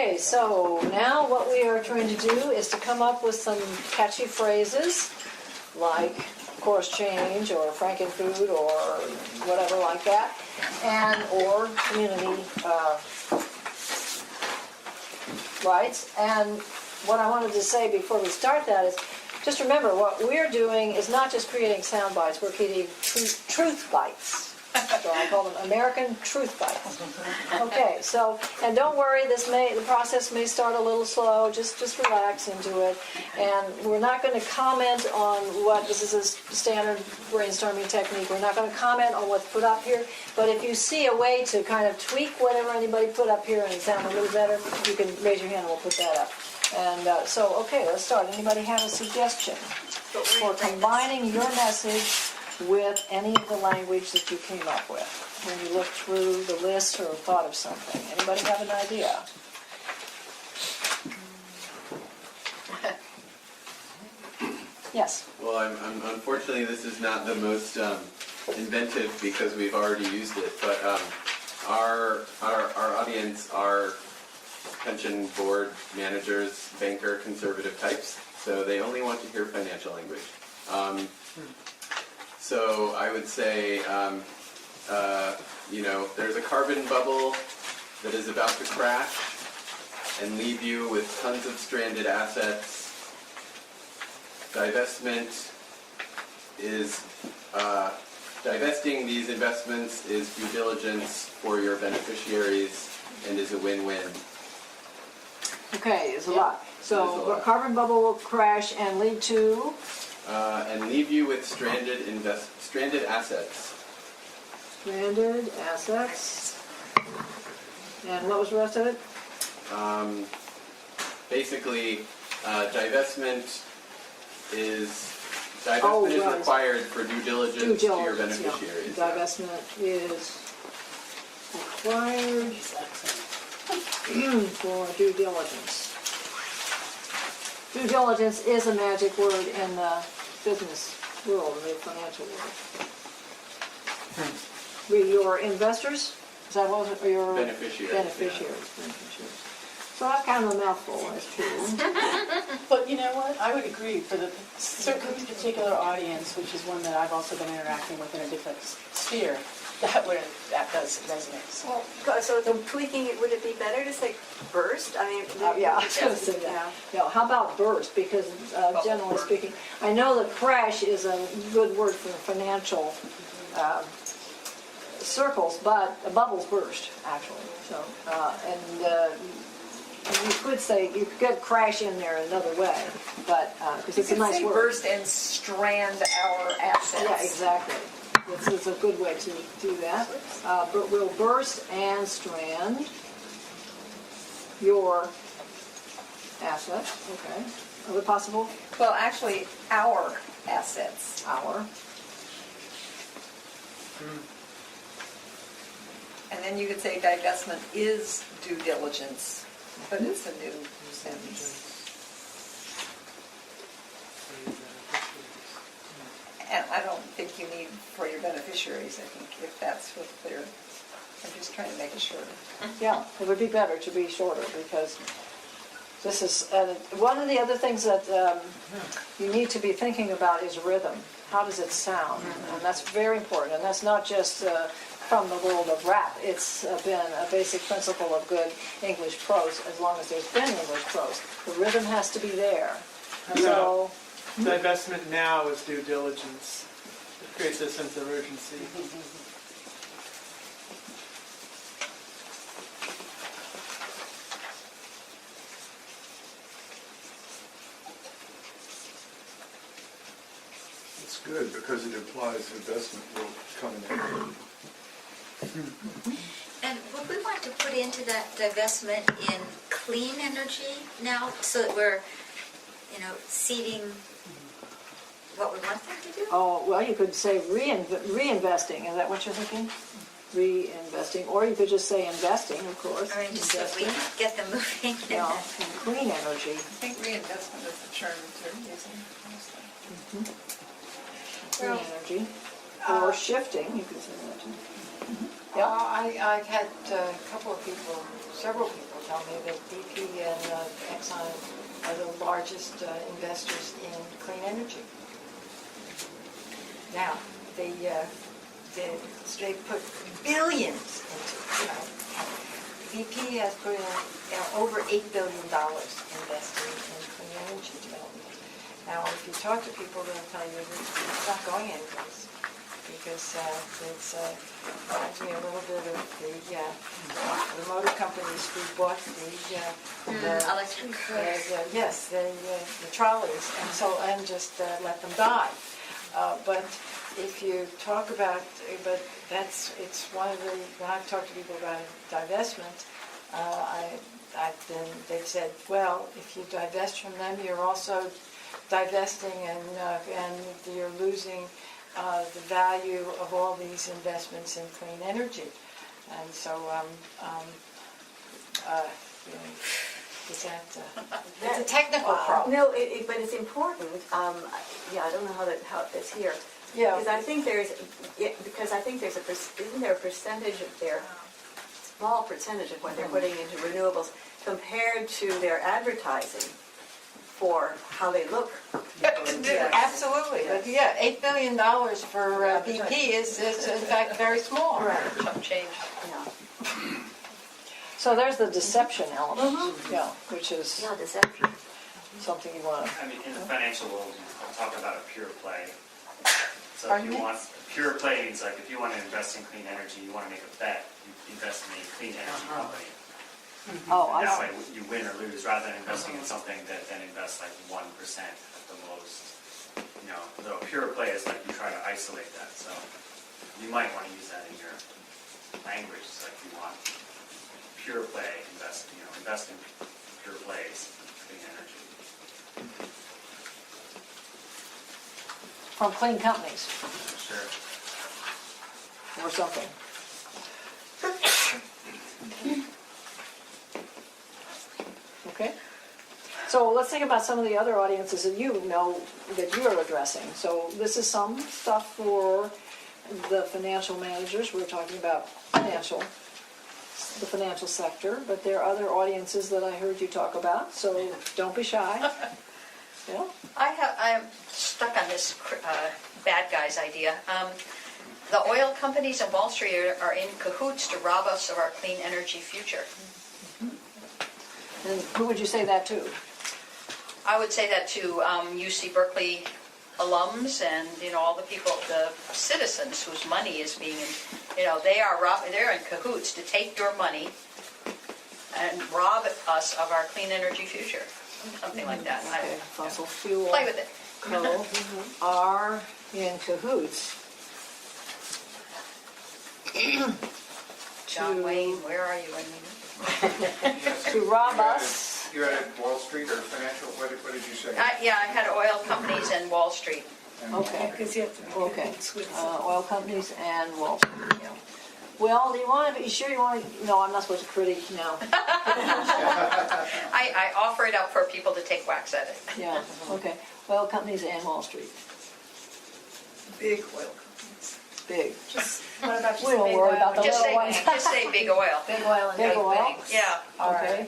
Okay, so now what we are trying to do is to come up with some catchy phrases like course change or frankenfood or whatever like that, and or community rights. And what I wanted to say before we start that is just remember what we're doing is not just creating sound bites, we're creating truth bites. So I call them American truth bites. Okay, so, and don't worry, the process may start a little slow, just relax into it. And we're not going to comment on this is a standard brainstorming technique, we're not going to comment on what's put up here, but if you see a way to kind of tweak whatever anybody put up here and sound a little better, you can raise your hand and we'll put that up. And okay, let's start. Anybody have a suggestion for combining your message with any of the language that you came up with when you looked through the list or thought of something? Anybody have an idea? Yes. Well, I'm unfortunately this is not the most inventive because we've already used it, but our audience are pension board managers, banker, conservative types, so they only want to hear financial language. So I would say, there's a carbon bubble that is about to crash and leave you with tons of stranded assets. Divestment is, divesting these investments is due diligence for your beneficiaries and is a win-win. Okay, it's a lot. So a carbon bubble will crash and lead to? And leave you with stranded assets. Stranded assets. And what was the rest of it? Basically, divestment is required for due diligence to your beneficiaries. Yeah. Divestment is required for due diligence. Due diligence is a magic word in the business world, in the financial world. Your investors? Is that what was it? Or your beneficiaries. Beneficiaries. So that's kind of a mouthful, that's true. But you know what? I would agree for the certain particular audience, which is one that I've also been interacting with in a different sphere. That does resonate. Well, so the tweaking it, would it be better to say burst? I mean, Yeah, I was going to say that. Yeah, how about burst? Because generally speaking, I know that crash is a good word for financial circles, but bubbles burst, actually. So, you could say, you could get crash in there another way, but, because it's a nice word. burst and strand our assets. Yeah, exactly. It's a good way to do that. But we'll burst and strand your assets. Okay. Are they possible? Well, actually, our assets. Our. And then you could say divestment is due diligence, but it's a new sentence. And I don't think you need for your beneficiaries, I think, if that's what they're, I'm just trying to make it shorter. Yeah, it would be better to be shorter because this is, one of the other things that you need to be thinking about is rhythm. How does it sound? And that's very important. And that's not just from the world of rap. It's been a basic principle of good English prose as long as there's been English prose. The rhythm has to be there. And so, divestment now is due diligence. It creates a sense of urgency. It's good because it implies investment will come in. And would we want to put into that divestment in clean energy now, so that we're, seeding what we want them to do? oh, well, you could say reinvesting. Is that what you're thinking? Reinvesting. Or you could just say investing, of course. I mean, just so we get them moving. Yeah, and clean energy. I think reinvestment is the term they're using. Clean energy. Or shifting, you could say that too. I had several people tell me that BP and Exxon are the largest investors in clean energy. Now, they put billions into it. BP has put in over $8 billion investing in clean energy development. Now, if you talk to people, they'll tell you that it's not going anyplace because it's reminds me a little bit of the motor companies who bought the electric cars. the trolleys, and just let them die. But if you talk about, it's one of the, when I've talked to people about divestment, they've said, well, if you divest from them, you're also divesting and you're losing the value of all these investments in clean energy. And so, is that, it's a technical problem. No, but it's important. Yeah, I don't know how it's here. Yeah. Because I think there's isn't there a percentage of their, small percentage of what they're putting into renewables compared to their advertising for how they look. Absolutely, but yeah, $8 billion for BP is in fact very small. Right. Chump change. Yeah. So there's the deception element, yeah, which is Yeah, deception. something you want to. I mean, in the financial world, I'll talk about a pure play. So Pardon if you me? want, pure play means like if you want to invest in clean energy, you want to make a bet, you invest in a clean energy company. Oh, I That see. way you win or lose, rather than investing in something that then invests like 1% at the most. You know, the pure play is like you try to isolate that, so you might want to use that in your language. It's like you want pure play, invest in pure plays, clean energy. From clean companies Sure. or something. Okay. So let's think about some of the other audiences that you know that you are addressing. So this is some stuff for the financial managers. We're talking about the financial sector, but there are other audiences that I heard you talk about, so don't be shy. Yeah. I'm stuck on this bad guys idea. The oil companies in Wall Street are in cahoots to rob us of our clean energy future. And who would you say that to? I would say that to UC Berkeley alums and all the people, the citizens whose money is being, they're in cahoots to take your money and rob us of our clean energy future. Something like that. Okay, fossil fuel Play with it. co are in cahoots. John Wayne, where are you? To rob us. You had Wall Street or financial, what did you say? I had oil companies and Wall Street. Okay. Because you have to be Okay. with Oil companies and Wall Street. Yeah. Well, do you want to? You sure you want to? No, I'm not supposed to critique now. I offer it up for people to take whacks at it. Yeah. Okay. Oil companies and Wall Street. Big oil companies. Big. What about just We don't big worry oil? about the Just little say, ones. just say big oil. Big oil and Big big oil? banks. Yeah. Okay.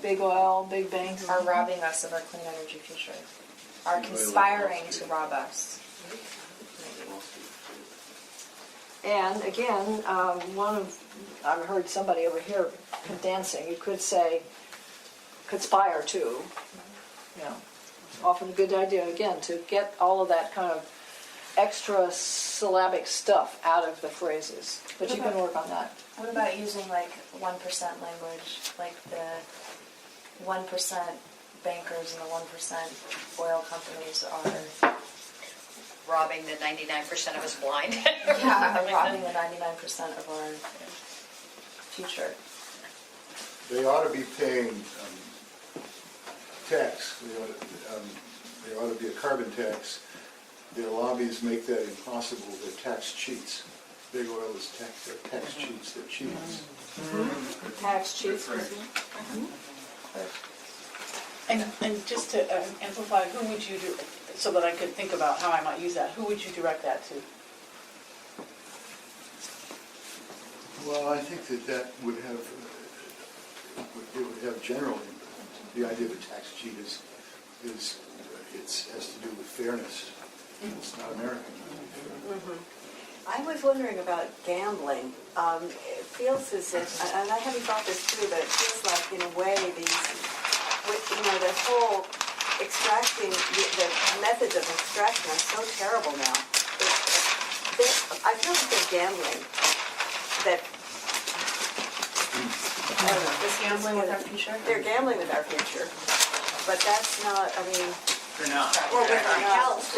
Big oil, big banks. Are robbing us of our clean energy future, are conspiring to rob us. And again, I've heard somebody over here condensing. You could say conspire to. You know, often a good idea again to get all of that kind of extra syllabic stuff out of the phrases. But you can work on that. What about using like 1% language, like the 1% bankers and the 1% oil companies are Robbing the 99% of us blind. robbing the 99% of our future. They ought to be paying tax. There ought to be a carbon tax. Their lobbies make that impossible. They're tax cheats. Big oil is they're tax cheats. They're cheats. Tax cheats. And just to amplify, who would you do, so that I could think about how I might use that, who would you direct that to? Well, I think that would have, it would have general impact. The idea of a tax cheat is has to do with fairness. It's not American. I was wondering about gambling. It feels as if, and I haven't thought this through, but it feels like in a way the whole extracting, the methods of extraction are so terrible now. I feel like they're gambling. Gambling with our future? They're gambling with our future, but that's not, I mean, For now. or with our health.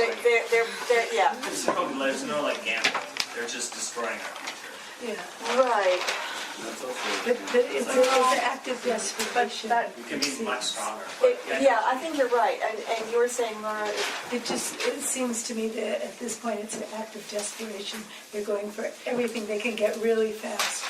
Yeah. There's no like gambling. They're just destroying our future. Right. But it's an active desperation. We can be much stronger. Yeah, I think you're right. And you were saying, Laura, It seems to me that at this point, it's an act of desperation. They're going for everything they can get really fast.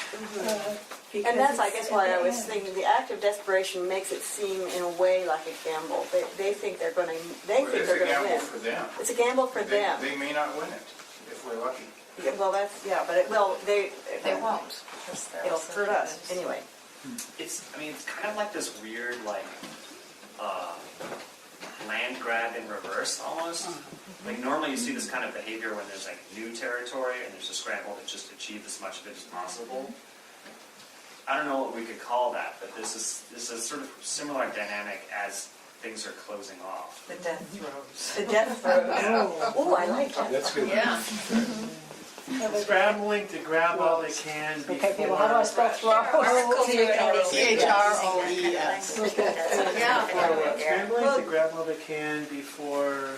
Because and that's, I it's guess, at why the I was end. thinking the act of desperation makes it seem in a way like a gamble. They think they're going to. They Well, think it's they're a going to gamble win. for them. It's a gamble for them. They may not win it, if we're lucky. Yeah, well, that's but it, well, they won't. Because they're It'll also hurt us victims. anyway. It's kind of like this weird, like, land grab in reverse, almost. Like, normally you see this kind of behavior when there's, like, new territory and there's a scramble to just achieve as much of it as possible. I don't know what we could call that, but this is a sort of similar dynamic as things are closing off. The death throes. The death throes. Oh, I like that. That's good. Yeah. Scrambling to grab all they can before. Okay, people, how do I spell throw? CHROES. Yeah. Scrambling to grab all they can before.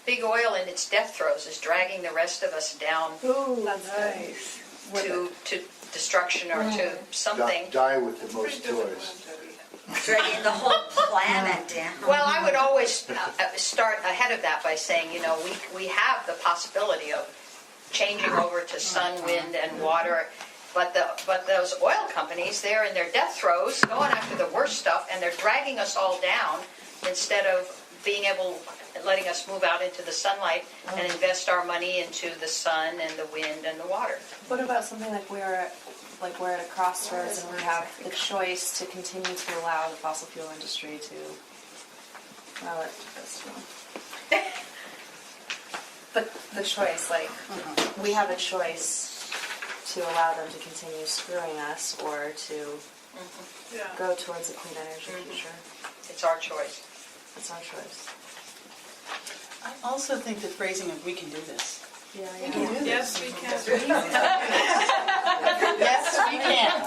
Big oil in its death throes is dragging the rest of us down Ooh, nice. to destruction or to something. Die with the most toys. Dragging the whole planet down. Well, I would always start ahead of that by saying, we have the possibility of changing over to sun, wind, and water, but those oil companies, they're in their death throes, going after the worst stuff, and they're dragging us all down instead of letting us move out into the sunlight and invest our money into the sun and the wind and the water. What about something like we're at a crossroads and we have the choice to continue to allow the fossil fuel industry to, well, that's true. But the choice, we have a choice to allow them to continue screwing us or to go towards a clean energy future. It's our choice. It's our choice. I also think the phrasing of "we can do this." Yeah, We can do this. Yes, we can. Yes, we can.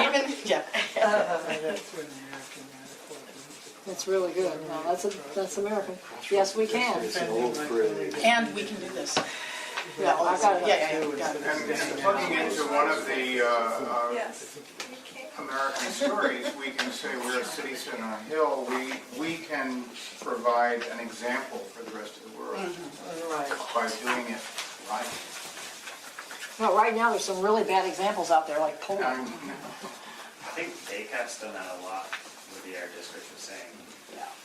Even, yeah. That's an American metaphor. That's really good. No, that's American. Yes, we can. It's an old phrase. And we can do this. Yeah, I got it. Yeah, got it. And plugging into one of the American stories, we can say we're a citizen on a hill. We can provide an example for the rest of the world by doing it right. Well, right now, there's some really bad examples out there, like Poland. I think ACAP's done that a lot with the Air District of saying,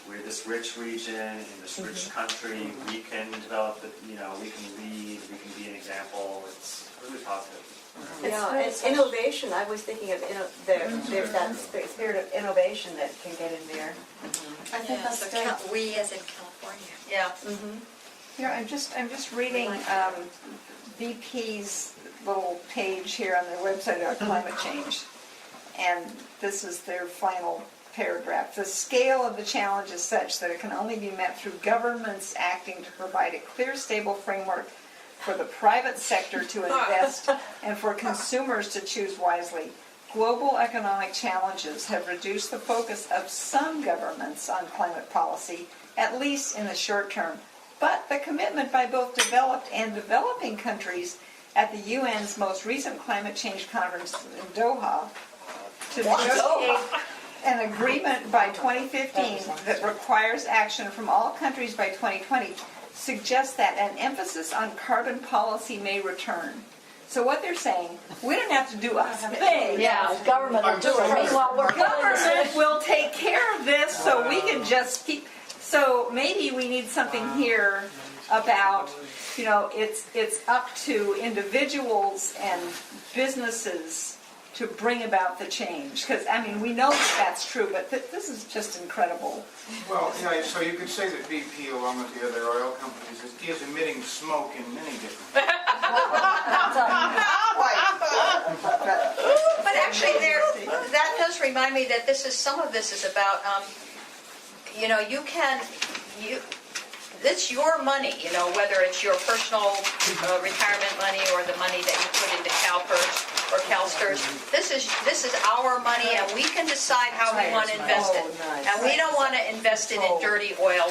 we're this rich region, in this rich country, we can develop, we can lead, we can be an example. It's really positive. Yeah, it's innovation. I was thinking of there's that spirit of innovation that can get in there. I think that's So good. we as in California. Yeah. I'm just reading BP's little page here on their website about climate change. And this is their final paragraph. The scale of the challenge is such that it can only be met through governments acting to provide a clear, stable framework for the private sector to invest and for consumers to choose wisely. Global economic challenges have reduced the focus of some governments on climate policy, at least in the short term. But the commitment by both developed and developing countries at the UN's most recent climate change conference in Doha to negotiate an agreement by 2015 that requires action from all countries by 2020 suggests that an emphasis on carbon policy may return. So what they're saying, we don't have to do a thing. Yeah, the government will do it. Meanwhile, we're Government will take care of this, so we can just keep. So maybe we need something here about, it's up to individuals and businesses to bring about the change? Because, I mean, we know that that's true, but this is just incredible. Well, yeah, so you could say that BP, along with the other oil companies, is emitting smoke in many different ways. But actually, that does remind me that some of this is about, it's your money, whether it's your personal retirement money or the money that you put into CalPERS or CalSTRS. This is our money, and we can decide how we want to invest it. And we don't want to invest it in dirty oil.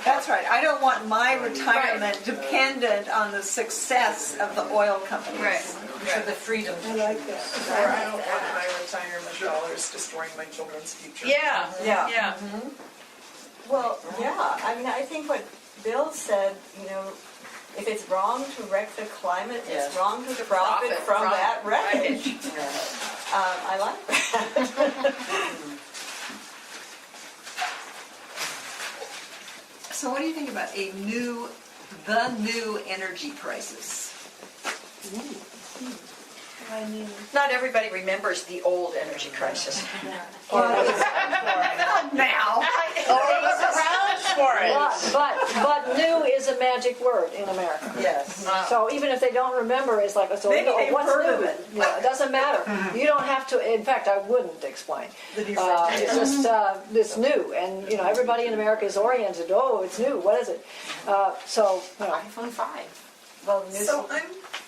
That's right. I don't want my retirement dependent on the success of the oil companies. Right. For the freedom. I like that. Or I don't want my retirement dollars destroying my children's future. Yeah, yeah. Well, yeah, I mean, I think what Bill said, if it's wrong to wreck the climate, it's wrong to profit from that wreckage. I like that. So what do you think about the new energy prices? I mean, Not everybody remembers the old energy crisis. Now. But new is a magic word in America. Yes. So even if they don't remember, it's like, so Maybe they've what's heard new? of it. Yeah, it doesn't matter. You don't have to, in fact, I wouldn't explain. It's just, it's new, and, everybody in America is oriented, oh, it's new, what is it? iPhone 5. Well, So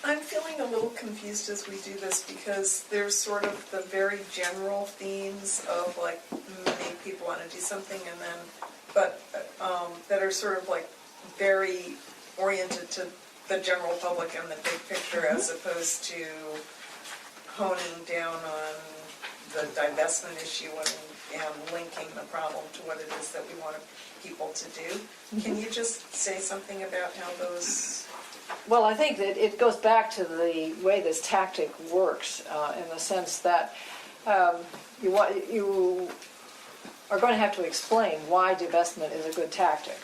I'm feeling a little confused as we do this because there's sort of the very general themes of like many people want to do something and then, but that are sort of like very oriented to the general public and the big picture as opposed to honing down on the divestment issue and linking the problem to what it is that we want people to do. Can you just say something about how those... Well, I think that it goes back to the way this tactic works, in the sense that you are going to have to explain why divestment is a good tactic.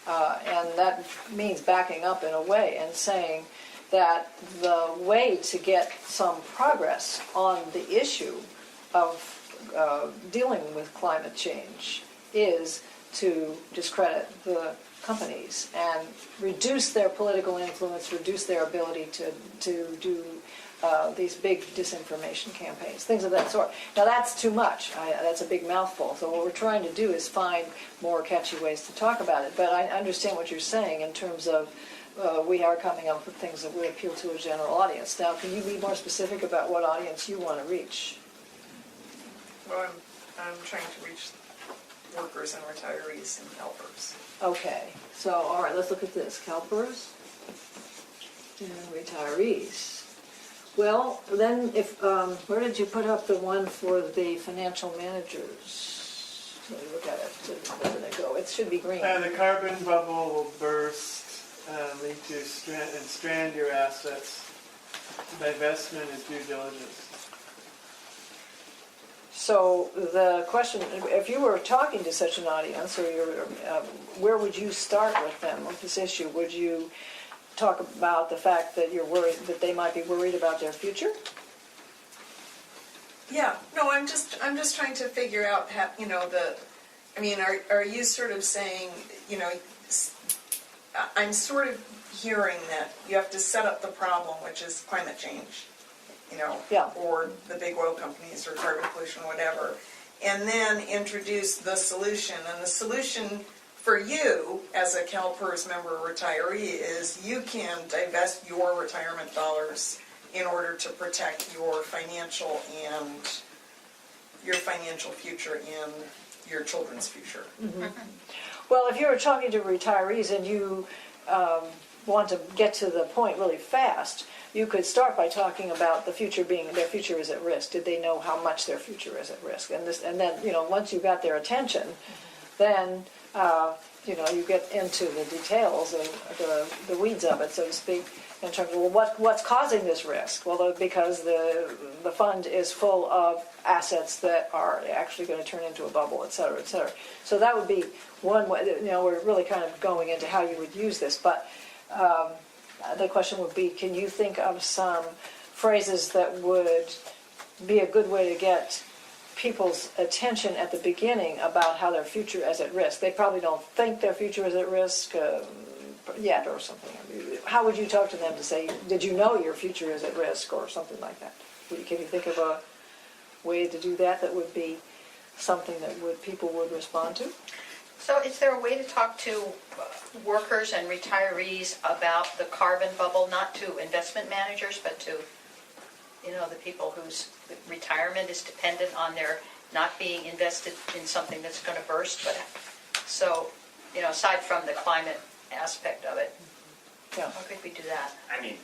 And that means backing up in a way and saying that the way to get some progress on the issue of dealing with climate change is to discredit the companies and reduce their political influence, reduce their ability to do these big disinformation campaigns, things of that sort. Now that's too much. That's a big mouthful. So what we're trying to do is find more catchy ways to talk about it. But I understand what you're saying in terms of we are coming up with things that would appeal to a general audience. Now, can you be more specific about what audience you want to reach? Well, I'm trying to reach workers and retirees and helpers. Okay, so all right, let's look at this. CalPERS and retirees. Well, then, if where did you put up the one for the financial managers? Let me look at it. Where did it go? It should be green. The carbon bubble will burst, lead to strand your assets. Divestment is due diligence. So the question, if you were talking to such an audience, or where would you start with them with this issue? Would you talk about the fact that you're worried that they might be worried about their future? Yeah, no, I'm just trying to figure out how, are you sort of saying, I'm sort of hearing that you have to set up the problem, which is climate change, or the big oil companies or carbon pollution, whatever, and then introduce the solution. And the solution for you as a CalPERS member or retiree is you can divest your retirement dollars in order to protect your financial future and your children's future. Mm-hmm. Well, if you were talking to retirees and you want to get to the point really fast, you could start by talking about the future being, their future is at risk. Did they know how much their future is at risk? And then, once you got their attention, then, you get into the details of the weeds of it, so to speak, in terms of, well, what's causing this risk? Well, because the fund is full of assets that are actually going to turn into a bubble, et cetera, et cetera. So that would be one way, we're really kind of going into how you would use this, but the question would be, can you think of some phrases that would be a good way to get people's attention at the beginning about how their future is at risk. They probably don't think their future is at risk yet or something. How would you talk to them to say, did you know your future is at risk or something like that? Can you think of a way to do that that would be something that people would respond to? So is there a way to talk to workers and retirees about the carbon bubble, not to investment managers, but to, the people whose retirement is dependent on their not being invested in something that's going to burst? But so, aside from the climate aspect of it, Yeah. how could we do that? I mean,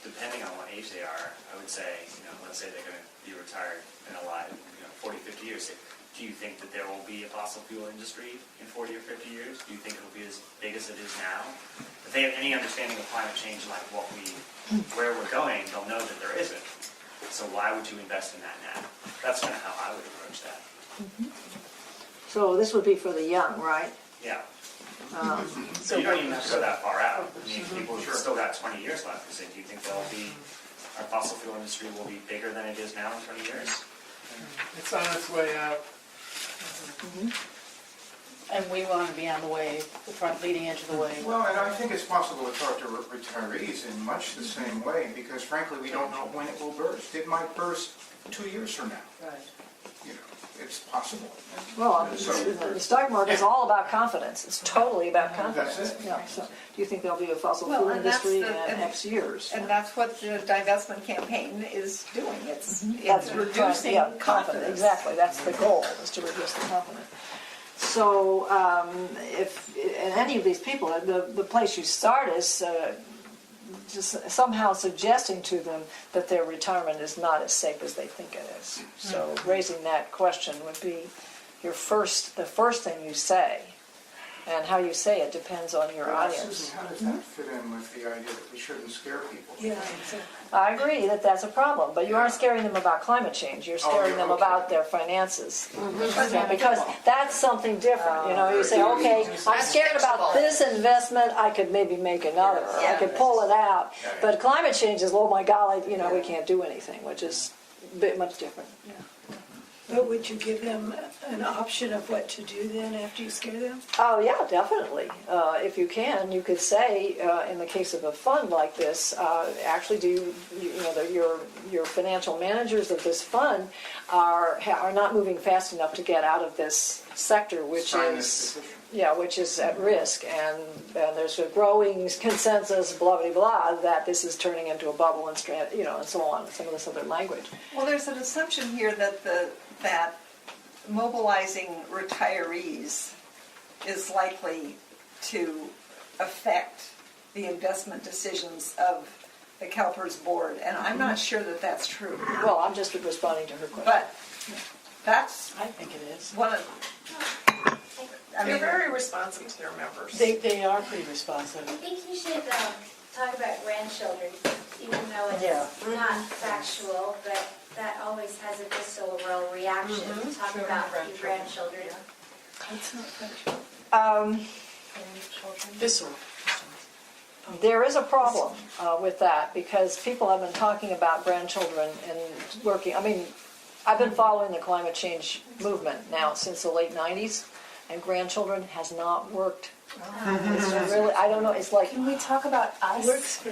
depending on what age they are, I would say, let's say they're going to be retired and alive, 40, 50 years. Do you think that there will be a fossil fuel industry in 40 or 50 years? Do you think it will be as big as it is now? If they have any understanding of climate change, like where we're going, they'll know that there isn't. So why would you invest in that now? That's kind of how I would approach that. So this would be for the young, right? Yeah. So you don't even have to go that far out. I mean, people have still got 20 years left. You say, do you think our fossil fuel industry will be bigger than it is now in 20 years? It's on its way out. And we want to be on the front leading edge of the way. Well, and I think it's possible to talk to retirees in much the same way, because frankly, we don't know when it will burst. It might burst 2 years from now. Right. It's possible. Well, the stock market is all about confidence. It's totally about confidence. That's it. Yeah. So, do you think there'll be a fossil Well, fuel and that's industry the- in X years? And that's what the divestment campaign is doing. It's That's reducing yeah, confidence. Exactly. That's the goal, is to reduce the confidence. So, if and any of these people, the place you start is just somehow suggesting to them that their retirement is not as safe as they think it is. So, raising that question would be the first thing you say, and how you say it depends on your audience. Susan, how does that fit in with the idea that we shouldn't scare people? Yeah, exactly. I agree that that's a problem, but you aren't scaring them about climate change. You're scaring them about their finances. Because that's something different. You say, okay, I'm scared about this investment, I could maybe make another, or I could pull it out. But climate change is, oh my golly, we can't do anything, which is a bit much different. But would you give them an option of what to do then after you scare them? Oh, yeah, definitely. If you can, you could say, in the case of a fund like this, actually your financial managers of this fund are not moving fast enough to get out of this sector, which is at risk, and there's a growing consensus, blah blah blah, that this is turning into a bubble and so on. Some of this other language. Well, there's an assumption here that mobilizing retirees is likely to affect the investment decisions of the CalPERS board, and I'm not sure that that's true. Well, I'm just responding to her question. But that's I think it is. one of. They're very responsive to their members. They are pretty responsive. I think you should talk about grandchildren, even though it's not factual, but that always has a visceral reaction. Talk about your grandchildren. It's not factual. Visceral. There is a problem with that, because people have been talking about grandchildren and working. I mean, I've been following the climate change movement now since the late 90s, and grandchildren has not worked. It's really, I don't know, it's like... Can we talk about us?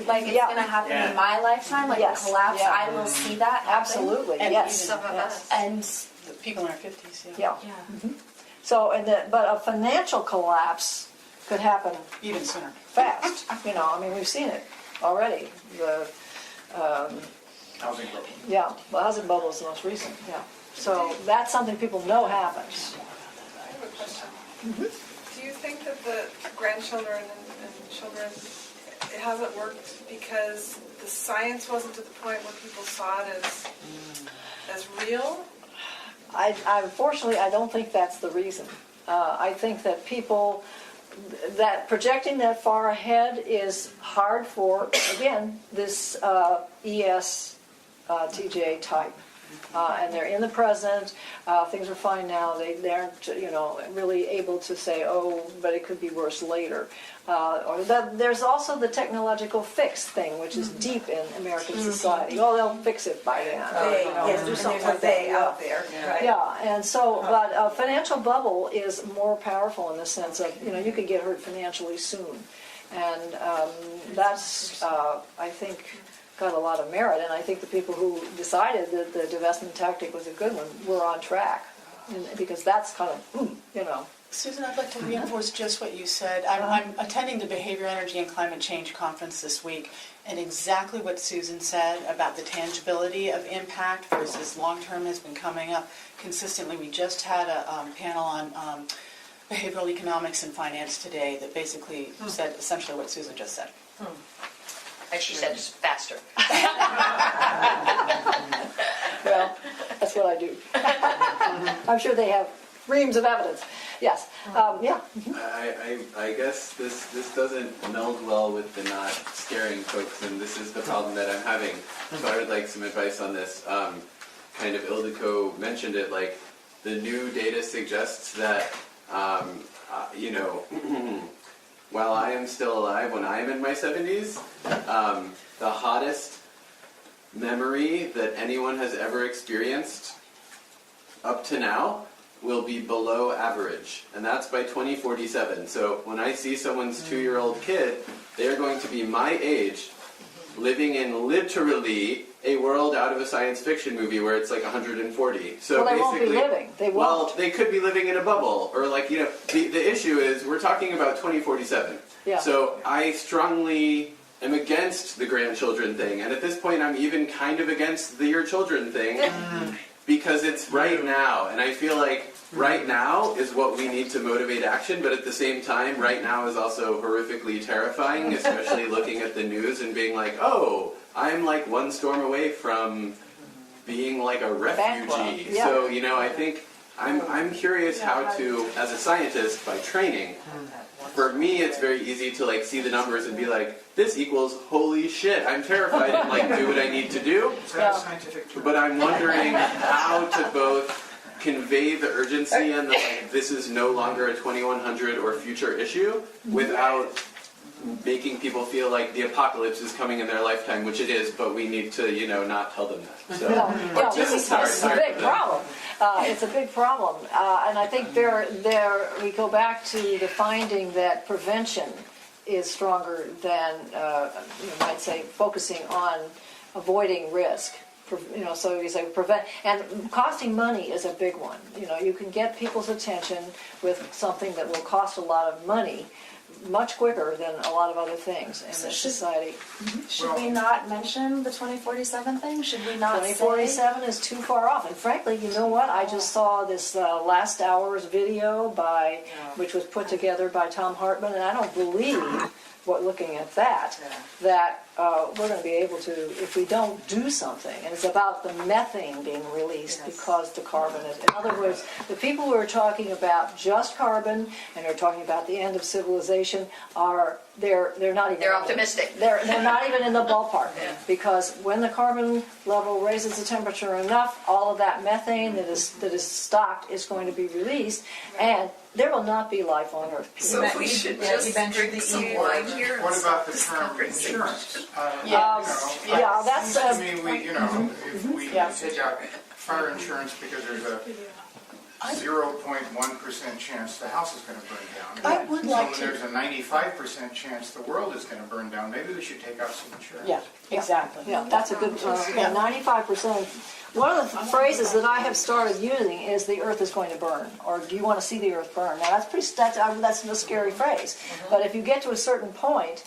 Like it's Yeah. going to happen Yeah. in my lifetime, like Yes. a collapse. Yeah. I will see that happen. Absolutely, And yes. even Some of yes. us. And The people in our 50s, Yeah. yeah. So, but a financial collapse could happen even sooner. fast. I mean, we've seen it already. The Housing bubble. the housing bubble is the most recent. Yeah. So that's something people know happens. I have a question. Do you think that the grandchildren and children, it hasn't worked because the science wasn't to the point where people saw it as real? Unfortunately, I don't think that's the reason. I think that that projecting that far ahead is hard for, again, this ESTJ type. And they're in the present, things are fine now, they aren't, really able to say, oh, but it could be worse later. There's also the technological fix thing, which is deep in American society. Oh, they'll fix it by then. Do something like that. out there, right? Yeah, and so, but a financial bubble is more powerful in the sense of, you could get hurt financially soon. And that's, I think, got a lot of merit. And I think the people who decided that the divestment tactic was a good one were on track. Because that's kind of, Susan, I'd like to reinforce just what you said. I'm attending the Behavior, Energy, and Climate Change Conference this week, and exactly what Susan said about the tangibility of impact versus long-term has been coming up consistently. We just had a panel on behavioral economics and finance today that basically said essentially what Susan just said. And she said it's faster. well, that's what I do. I'm sure they have reams of evidence. Yes. Yeah. I guess this doesn't meld well with the not scaring folks, and this is the problem that I'm having. So I would like some advice on this. Kind of Ildiko mentioned it, like the new data suggests that, while I am still alive, when I am in my 70s, the hottest memory that anyone has ever experienced up to now will be below average, and that's by 2047. So when I see someone's 2-year-old kid, they're going to be my age, living in literally a world out of a science fiction movie where it's like 140. So well, they basically, won't be living. They won't. Well, they could be living in a bubble, or the issue is we're talking about 2047. Yeah. So I strongly am against the grandchildren thing, and at this point I'm even kind of against the your children thing. Because it's right now, and I feel like right now is what we need to motivate action, but at the same time, right now is also horrifically terrifying, especially looking at the news and being like, oh, I'm like one storm away from being like a refugee. Yeah. So, I think I'm curious how to, as a scientist by training, for me it's very easy to see the numbers and be like, this equals holy shit, I'm terrified and do what I need to do. Is that a scientific term? But I'm wondering how to both convey the urgency and this is no longer a 2100 or future issue without making people feel like the apocalypse is coming in their lifetime, which it is, but we need to, not tell them that. So, this is a big problem. It's a big problem, and I think there we go back to the finding that prevention is stronger than you might say focusing on avoiding risk. So you say prevent, and costing money is a big one. You can get people's attention with something that will cost a lot of money much quicker than a lot of other things in this society. Should we not mention the 2047 thing? Should we not 2047 is too far off. And frankly, you know what? I just saw this last hour's video which was put together by Tom Hartman, and I don't believe, looking at that we're going to be able to, if we don't do something, and it's about the methane being released because the carbon is, in other words, the people who are talking about just carbon and are talking about the end of civilization they're not even. They're optimistic. They're not even in the ballpark because when the carbon level raises the temperature enough, all of that methane that is stocked is going to be released, and there will not be life on Earth. So we should just drink some wine here. What about the term insurance? That's. I mean, if we take out fire insurance because there's a 0.1% chance the house is going to burn down. I would like to. There's a 95% chance the world is going to burn down. Maybe we should take out some insurance. Yeah, exactly. Yeah, that's a good, 95%. One of the phrases that I have started using is the earth is going to burn, or do you want to see the earth burn? Now that's a scary phrase, but if you get to a certain point,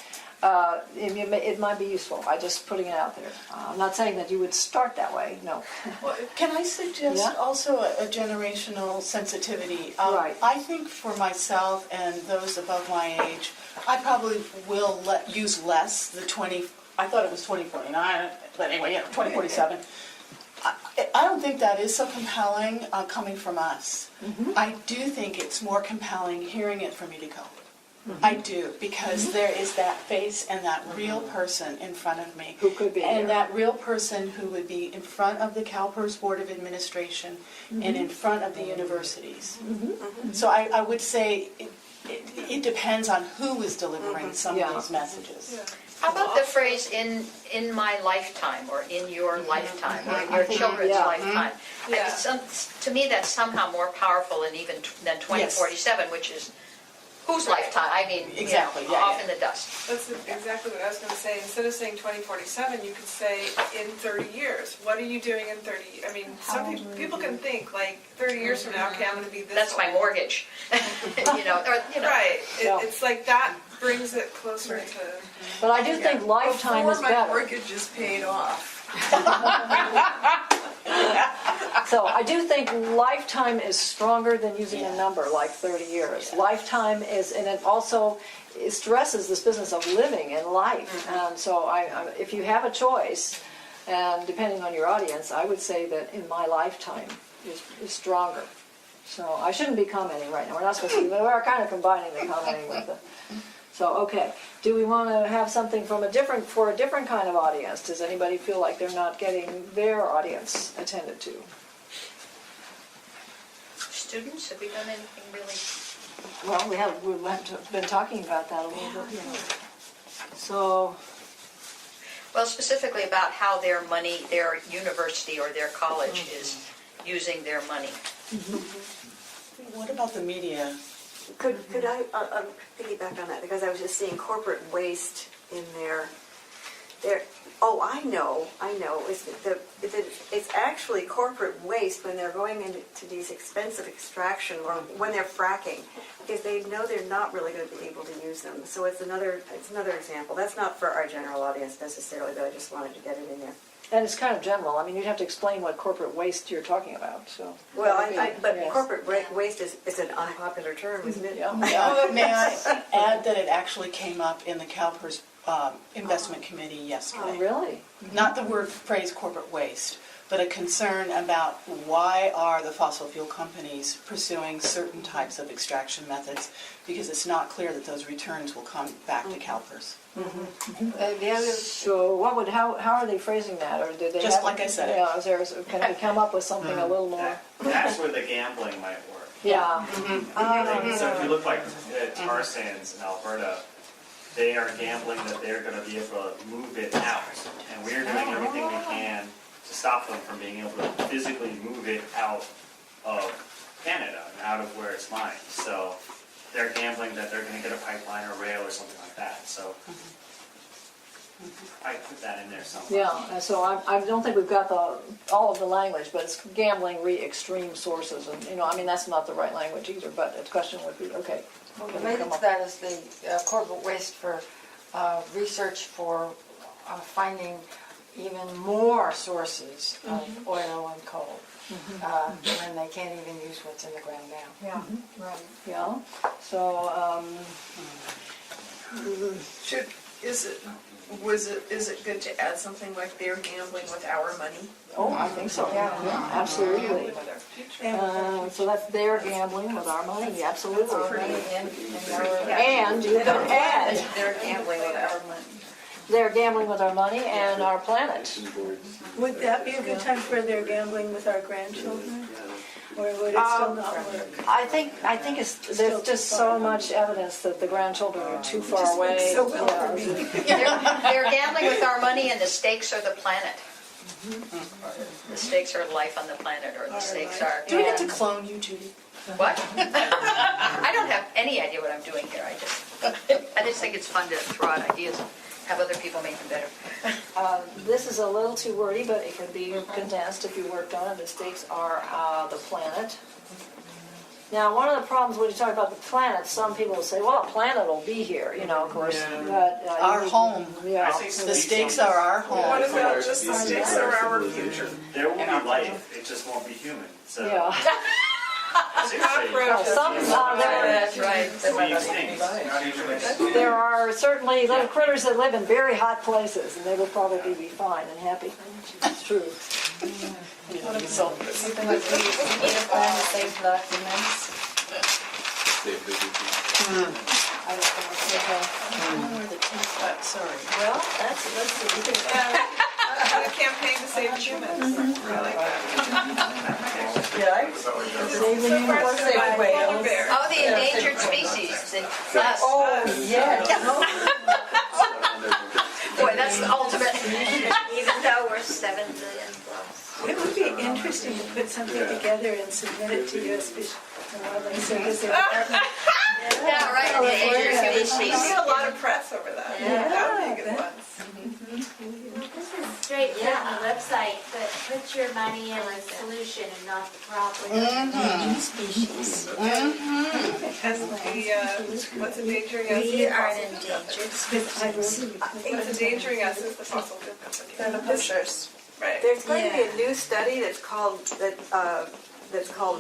it might be useful. I'm just putting it out there. I'm not saying that you would start that way, no. Well, can I suggest also a generational sensitivity? Right. I think for myself and those above my age, I probably will use less the 20, I thought it was 2049, but anyway, 2047. I don't think that is so compelling coming from us. I do think it's more compelling hearing it from Ildiko. I do, because there is that face and that real person in front of me. Who could be And here. that real person who would be in front of the CalPERS Board of Administration and in front of the universities. So I would say it depends on who is delivering some of these messages. How about the phrase "in my lifetime" or "in your lifetime" or "in your children's yeah. lifetime"? Yeah. To me, that's somehow more powerful and even than 2047, which is whose lifetime? I mean, Exactly, yeah, off yeah. in the dust. That's exactly what I was gonna say. Instead of saying 2047, you could say in 30 years. What are you doing in 30? I mean, some people can think like 30 years from now, okay, I'm gonna be this. That's my old. mortgage. Right. Yeah. It's like that brings it closer to. But I do think lifetime is Before my better. mortgage is paid off. So I do think lifetime is stronger than using a number like 30 years. Lifetime is, and it also stresses this business of living in life. And so if you have a choice, and depending on your audience, I would say that in my lifetime is stronger. So I shouldn't be commenting right now. We're not supposed to, but we're kind of combining the commenting with the. So, okay, do we want to have something for a different kind of audience? Does anybody feel like they're not getting their audience attended to? Students, have we done anything really? Well, we've been talking about that a little bit. So, Well, specifically about how their money, their university or their college is using their money. What about the media? Could I piggyback on that, because I was just seeing corporate waste in there. Oh, I know. It's actually corporate waste when they're going into these expensive extraction or when they're fracking, because they know they're not really going to be able to use them. So it's another example. That's not for our general audience necessarily, but I just wanted to get it in there. and it's kind of general. I mean, you'd have to explain what corporate waste you're talking about, so. Well, but Yes. corporate waste is an unpopular term, isn't it? Yeah. May I add that it actually came up in the CalPERS investment committee Oh, yesterday? really? Not the phrase corporate waste, but a concern about why are the fossil fuel companies pursuing certain types of extraction methods, because it's not clear that those returns will come back to CalPERS. So how are they phrasing that, or did they Just have- like I said it. Yeah, can we come up with something a little more? That's where the gambling might work. Yeah. So if you look like tar sands in Alberta, they are gambling that they're going to be able to move it out. And we're doing everything we can to stop them from being able to physically move it out of Canada and out of where it's mined. So they're gambling that they're going to get a pipeline or rail or something like that. So I put that in there somewhere. Yeah, and so I don't think we've got all of the language, but it's gambling extreme sources, and, I mean, that's not the right language either, but the question would be, okay. Related to that is the corporate waste for research for finding even more sources of oil and coal when they can't even use what's in the ground now. Yeah, right. Yeah, so, Is it good to add something like they're gambling with our money? oh, I think so, yeah, absolutely. With our future. So that's their gambling with our money, absolutely. And And you could add, They're gambling with our money. they're gambling with our money and our planet. Would that be a good time for their gambling with our grandchildren? Or would it still not work? I think there's just so much evidence that the grandchildren are too far away. so well for me. They're gambling with our money, and the stakes are the planet. The stakes are life on the planet, or the stakes are. Do we get to clone you, Judy? What? I don't have any idea what I'm doing here. I just think it's fun to throw out ideas and have other people make them better. This is a little too wordy, but it can be condensed if you worked on it. The stakes are the planet. Now, one of the problems when you talk about the planet, some people will say, well, a planet will be here, of course. Yeah. But, Our home. Yeah. The stakes are our home. What about just the stakes are our future? There will be life, it just won't be human. So Yeah. Cockroaches. That's right. we extinct. There are certainly little critters that live in very hot places, and they will probably be fine and happy. It's true. So, something like we need a plan to save documents. Save the I was gonna say that. Or the tea, sorry. Well, let's see, we can, A campaign to save humans. I like that. Yeah, Saving universe, saving whales. Oh, the endangered species. Us. Oh, yes. Boy, that's the ultimate. Even though we're 7 billion plus. it would be interesting to put something together and submit it to U.S. Fish and Wildlife Service Department. Yeah, right, the endangered species. We get a lot of press over that. Yeah. That would be a good one. This is straight from the website, but put your money in the solution and not the problem. Endangered species. And the, what's endangering us? We are an endangered What's endangering us is the fossil fuel companies. They're the pushers. Right. There's going to be a new study that's called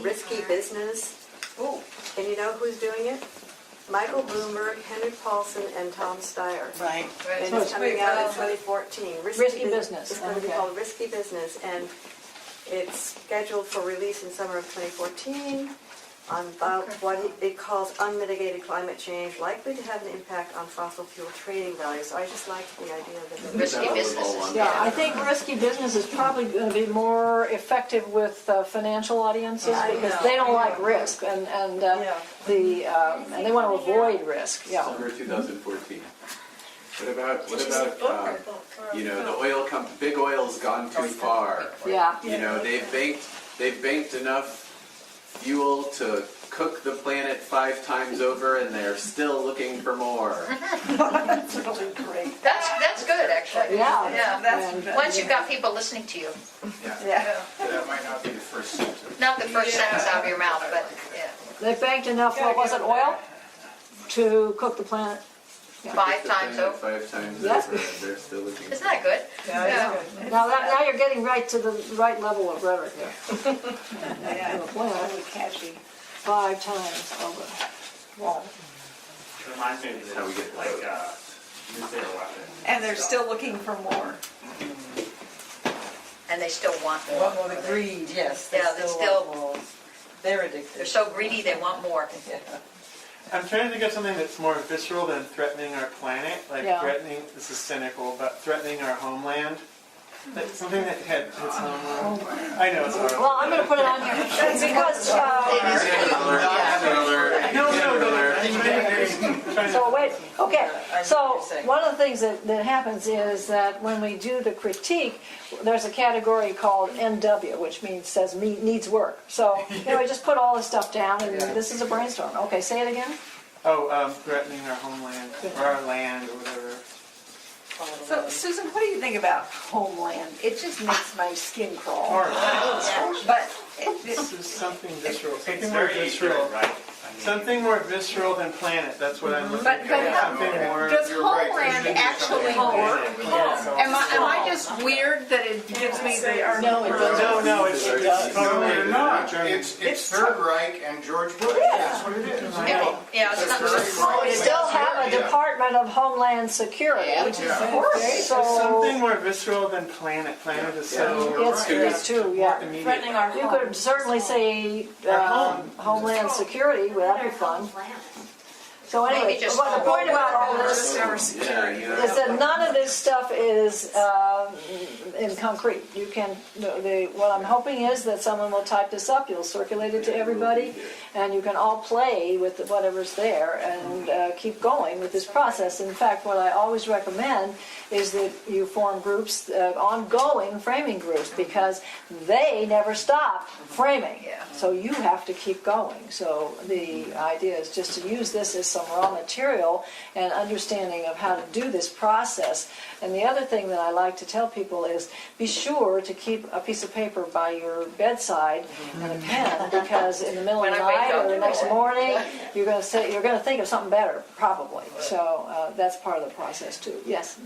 Risky Business. Ooh. And you know who's doing it? Michael Bloomberg, Henry Paulson, and Tom Steyer. Right. And it's coming out in 2014. Risky Business. It's going to be Okay. called Risky Business, and it's scheduled for release in summer of 2014 on about what it calls unmitigated climate change, likely to have an impact on fossil fuel trading values. So I just like the idea that Risky businesses. Yeah, I think risky business is probably going to be more effective with financial audiences Yeah, I because know, they don't I like know. risk and Yeah. and they want to avoid risk. Yeah. Summer 2014. What about you know, the oil big oil's gone too far. Yeah. You know, they've banked enough fuel to cook the planet 5 times over, and they're still looking for more. That's really great. That's good, actually. Yeah. Yeah. Once you've got people listening to you. Yeah. That might not be the first sentence. Not the first sentence out of your mouth, but yeah. They banked enough, what was it, oil, to cook the planet? 5 times over. 5 times Yes. over, and they're still looking. Isn't that good? Yeah. Now you're getting right to the right level of rhetoric here. Yeah, The planet, really catchy. 5 times over. Wow. It reminds me of this, How we get like, nuclear weapon. And they're still looking for more. And they still want more. Well, the greed, yes. Yeah, they still, want more. They're addicted. they're so greedy, they want more. Yeah. I'm trying to think of something that's more visceral than threatening our planet, like Yeah. threatening, this is cynical, but threatening our homeland. Like something that hits homeland. I know it's horrible. Well, I'm going to put it on here because, so wait, okay, so one of the things that happens is that when we do the critique, there's a category called NW, which says needs work. So, anyway, just put all this stuff down and this is a brainstorm. Okay, say it again. Threatening our homeland, or our land, or whatever. So, Susan, what do you think about homeland? It just makes my skin crawl. Horrible. But This is something visceral, It's something more very visceral. right. I mean, Something more visceral than planet, that's what I'm looking But for. Something more. does You're right, homeland there's actually something work? Yeah. Am I just weird that it gives me the... No, it doesn't. No, it's No, totally they're not. German. It's Third Reich and George Bush. That's what it is. Yeah, it's not. We still have a Department of Homeland Security. Which is horrible. So, Something more visceral than planet. Planet is so. it's true, yeah. immediate. Threatening our You home. could certainly say home. Homeland Security, well, that'd be fun. So anyway, Maybe just but the point about all this Yeah, you know. is that none of this stuff is in concrete. You can, what I'm hoping is that someone will type this up, you'll circulate it to everybody, and you can all play with whatever's there and keep going with this process. In fact, what I always recommend is that you form groups, ongoing framing groups, because they never stop framing. Yeah. So you have to keep going. So the idea is just to use this as some raw material and understanding of how to do this process. And the other thing that I like to tell people is be sure to keep a piece of paper by your bedside and a pen, because in the middle of When the I wake night up, or the next yeah. morning, you're going to think of something better, probably. So that's part of the process too. Yes.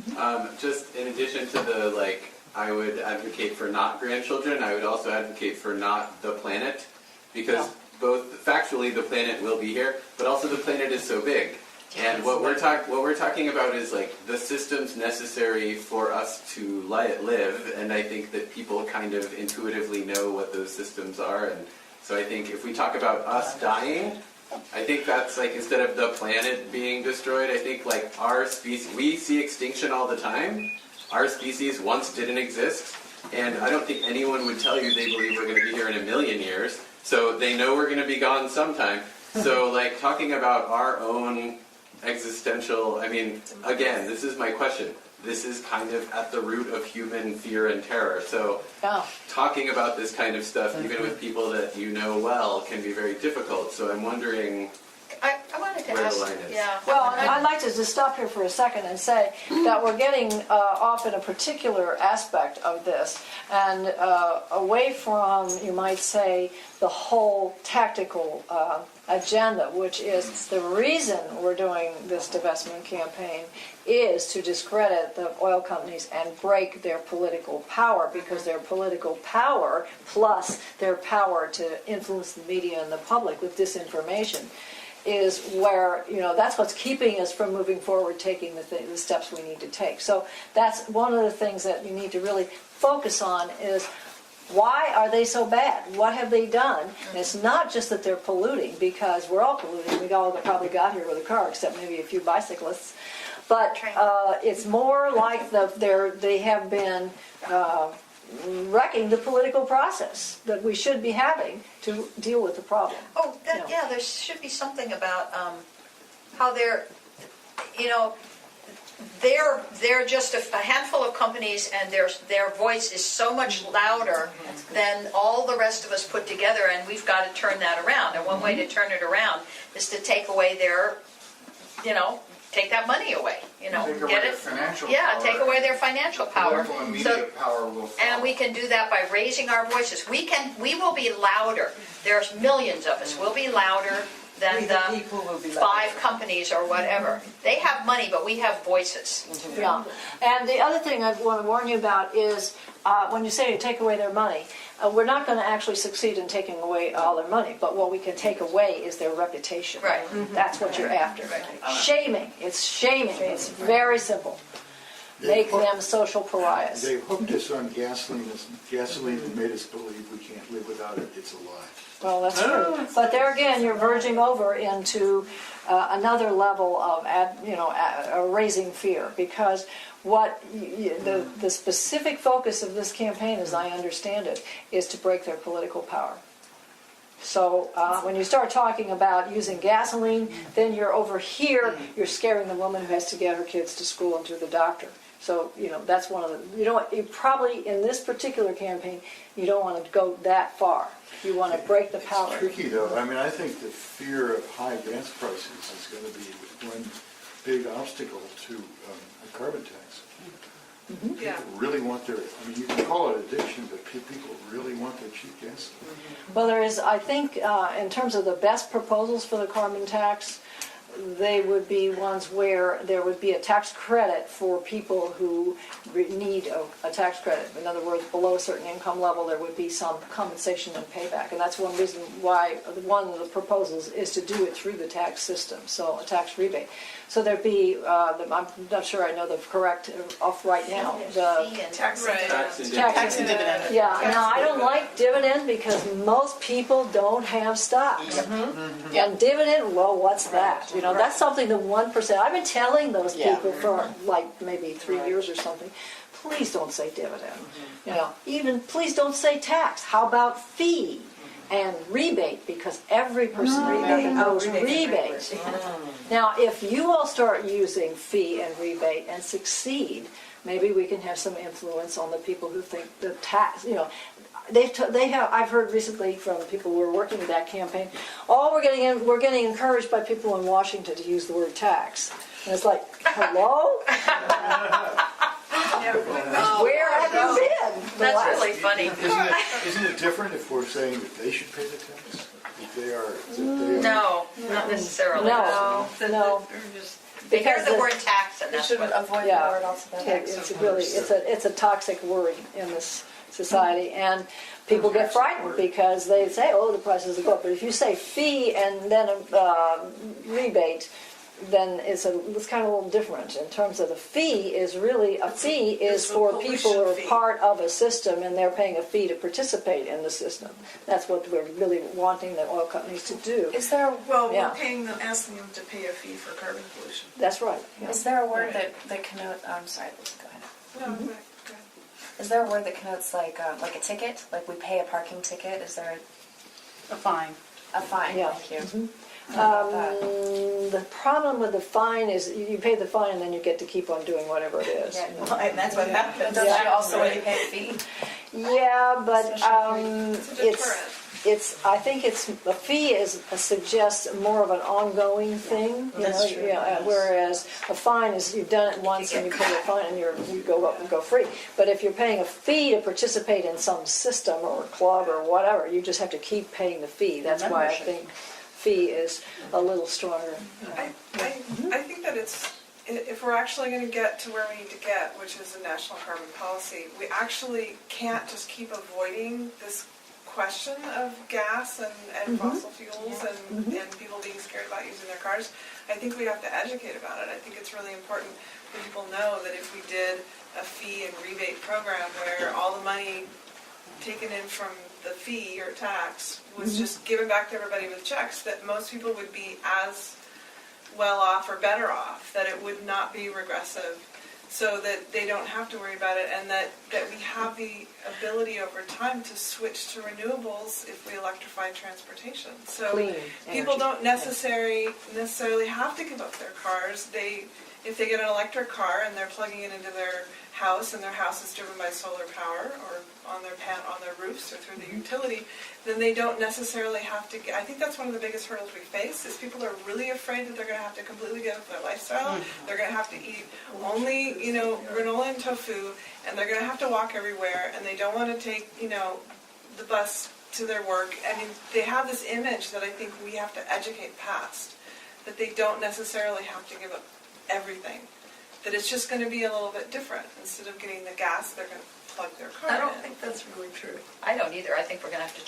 Just in addition to the I would advocate for not grandchildren. I would also advocate for not the planet, because both factually the planet will be here, but also the planet is so big. And what we're talking about is the systems necessary for us to live, and I think that people kind of intuitively know what those systems are. And so I think if we talk about us dying, I think that's like, instead of the planet being destroyed, I think like our species, we see extinction all the time. Our species once didn't exist, and I don't think anyone would tell you they believe we're going to be here in 1 million years, so they know we're going to be gone sometime. So like talking about our own existential, I mean, again, this is my question. This is kind of at the root of human fear and terror. So talking about this kind of stuff, even with people that you know well, can be very difficult. So I'm wondering I wanted to where ask, the line is. yeah. Well, I'd like to just stop here for a second and say that we're getting off in a particular aspect of this and away from, you might say, the whole tactical agenda, which is the reason we're doing this divestment campaign is to discredit the oil companies and break their political power, because their political power plus their power to influence the media and the public with disinformation is where, that's what's keeping us from moving forward, taking the steps we need to take. So that's one of the things that you need to really focus on is, why are they so bad? What have they done? And it's not just that they're polluting, because we're all polluting. We all probably got here with a car, except maybe a few bicyclists. But it's more like they have been wrecking the political process that we should be having to deal with the problem. Oh, there should be something about how they're just a handful of companies, and their voice is so much louder than all the rest of us put together, and we've got to turn that around. And one way to turn it around is to take away their, take that money away. Take away get their it? financial Yeah, power. take away their financial power. Political and media power will fall. And we can do that by raising our voices. We will be louder. There's millions of us. We'll be louder than the people will be 5 companies or whatever. They have money, but we have voices. Yeah. And the other thing I want to warn you about is when you say you take away their money, we're not going to actually succeed in taking away all their money, but what we can take away is their reputation. Right. That's what you're after. Right. Shaming. It's shaming. It's very simple. Make them social pariahs. They hooked us on gasoline and made us believe we can't live without it. It's a lie. Well, that's true. But there again, you're verging over into another level of raising fear, because what the specific focus of this campaign, as I understand it, is to break their political power. So when you start talking about using gasoline, then you're over here, you're scaring the woman who has to get her kids to school and to the doctor. So, that's one of the, you probably, in this particular campaign, you don't want to go that far. You want to break the power. It's tricky, though. I mean, I think the fear of high gas prices is going to be one big obstacle to a carbon tax. Yeah. People really want their, you can call it addiction, but people really want their cheap gas. Well, there is, I think, in terms of the best proposals for the carbon tax, they would be ones where there would be a tax credit for people who need a tax credit. In other words, below a certain income level, there would be some compensation and payback. And that's one reason why one of the proposals is to do it through the tax system, so a tax rebate. So there'd be, I'm not sure I know the correct off right now. The Tax tax and dividend. Yeah, now I don't like dividend because most people don't have stocks. And dividend, well, what's that? That's something the 1%. I've been telling those people for like maybe 3 years or something. Please don't say dividend. Even please don't say tax. How about fee and rebate? Because every person knows rebate. Now, if you all start using fee and rebate and succeed, maybe we can have some influence on the people who think the tax, they have. I've heard recently from people who are working with that campaign, we're getting encouraged by people in Washington to use the word tax. And it's like, hello? Where have you been? That's really funny. Isn't it different if we're saying that they should pay the tax? If they are. No, not necessarily. No. They hear the word tax, and that's what. Avoid the word altogether. It's a toxic word in this society, and people get frightened because they say, "Oh, the prices will go up." But if you say fee and then a rebate, then it's kind of a little different. In terms of the fee is really, a fee is it's a for people who are pollution fee. part of a system and they're paying a fee to participate in the system. That's what we're really wanting the oil companies to do. Is there, Well, Yeah. we're paying them, asking them to pay a fee for carbon pollution. That's right. Yeah. is there a word that connotes, I'm sorry, Lisa, go ahead. No, go ahead. Is there a word that connotes like a ticket? Like we pay a parking ticket? Is there A fine. a fine? Yeah. Thank you. About that. The problem with the fine is you pay the fine and then you get to keep on doing whatever it is. Yeah, well, and that's what happens. Yeah. Don't you also when you pay a fee? Yeah, but It's I think the fee suggests more of an ongoing thing. That's true. Yeah, whereas a fine is you've done it once and you pay a fine and you go up and go free. But if you're paying a fee to participate in some system or club or whatever, you just have to keep paying the fee. That's why I think fee is a little stronger. I think that if we're actually going to get to where we need to get, which is a national carbon policy, we actually can't just keep avoiding this question of gas and fossil fuels and people being scared about using their cars. I think we have to educate about it. I think it's really important that people know that if we did a fee and rebate program where all the money taken in from the fee or tax was just given back to everybody with checks, that most people would be as well off or better off, that it would not be regressive, so that they don't have to worry about it, and that we have the ability over time to switch to renewables if we electrify transportation. So Clean people energy. don't necessarily have to give up their cars. If they get an electric car and they're plugging it into their house and their house is driven by solar power or on their roofs or through the utility, then they don't necessarily have to I think that's one of the biggest hurdles we face, is people are really afraid that they're going to have to completely give up their lifestyle. They're going to have to eat only, granola and tofu, and they're going to have to walk everywhere, and they don't want to take, the bus to their work. I mean, they have this image that I think we have to educate past, that they don't necessarily have to give up everything, that it's just going to be a little bit different. Instead of getting the gas, they're going to plug their car I don't in. think that's really true. I don't either. I think we're going to have to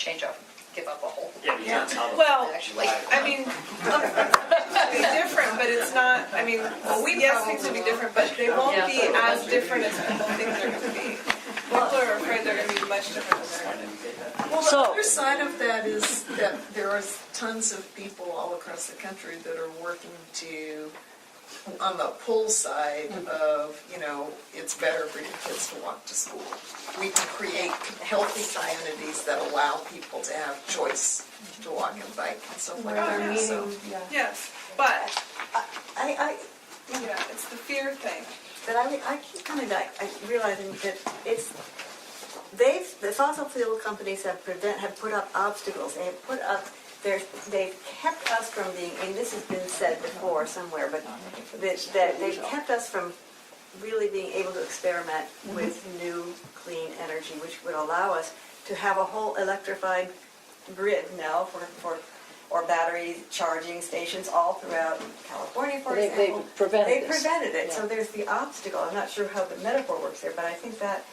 give up a whole. Yeah, but you can't tell them. Well, Actually. I mean, it'll be different, but it's not, I mean, yes, things will be different, but they won't be as different as people think they're going to be. People are afraid they're going to be much different than they're going to be. Well, So- the other side of that is that there are tons of people all across the country that are working on the pull side of, it's better for your kids to walk to school. We can create healthy communities that allow people to have choice to walk and bike and stuff like that. So, Yes, but, I it's the fear thing. But I keep coming back, realizing that the fossil fuel companies have put up obstacles. They've kept us from being, and this has been said before somewhere, but that they've kept us from really being able to experiment with new clean energy, which would allow us to have a whole electrified grid now or battery charging stations all throughout California, for example. They prevented They this. prevented it, Yeah. so there's the obstacle. I'm not sure how the metaphor works there, but I think that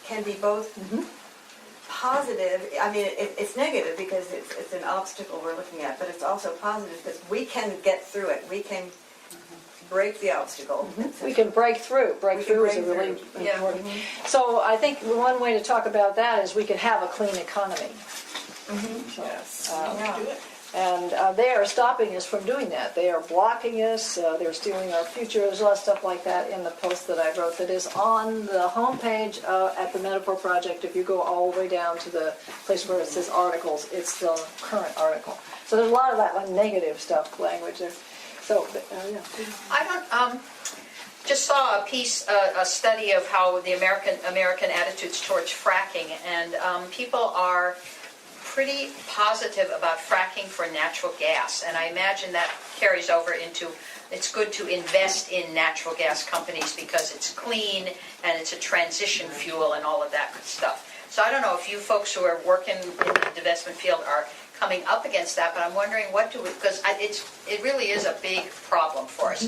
can be both positive. I mean, it's negative because it's an obstacle we're looking at, but it's also positive because we can get through it. We can break the obstacle. We can break through. Break through is a break really through. Yeah. important. So I think one way to talk about that is we can have a clean economy. So, and they are stopping us from doing that. They are blocking us. They're stealing our future. There's a lot of stuff like that in the post that I wrote that is on the homepage at the Metaphor Project. If you go all the way down to the place where it says articles, it's the current article. So there's a lot of that negative stuff language there. So, yeah. I just saw a study of how the American attitudes towards fracking, and people are pretty positive about fracking for natural gas, and I imagine that carries over into it's good to invest in natural gas companies because it's clean and it's a transition fuel and all of that good stuff. So I don't know if you folks who are working in the divestment field are coming up against that, but I'm wondering because it really is a big problem for us.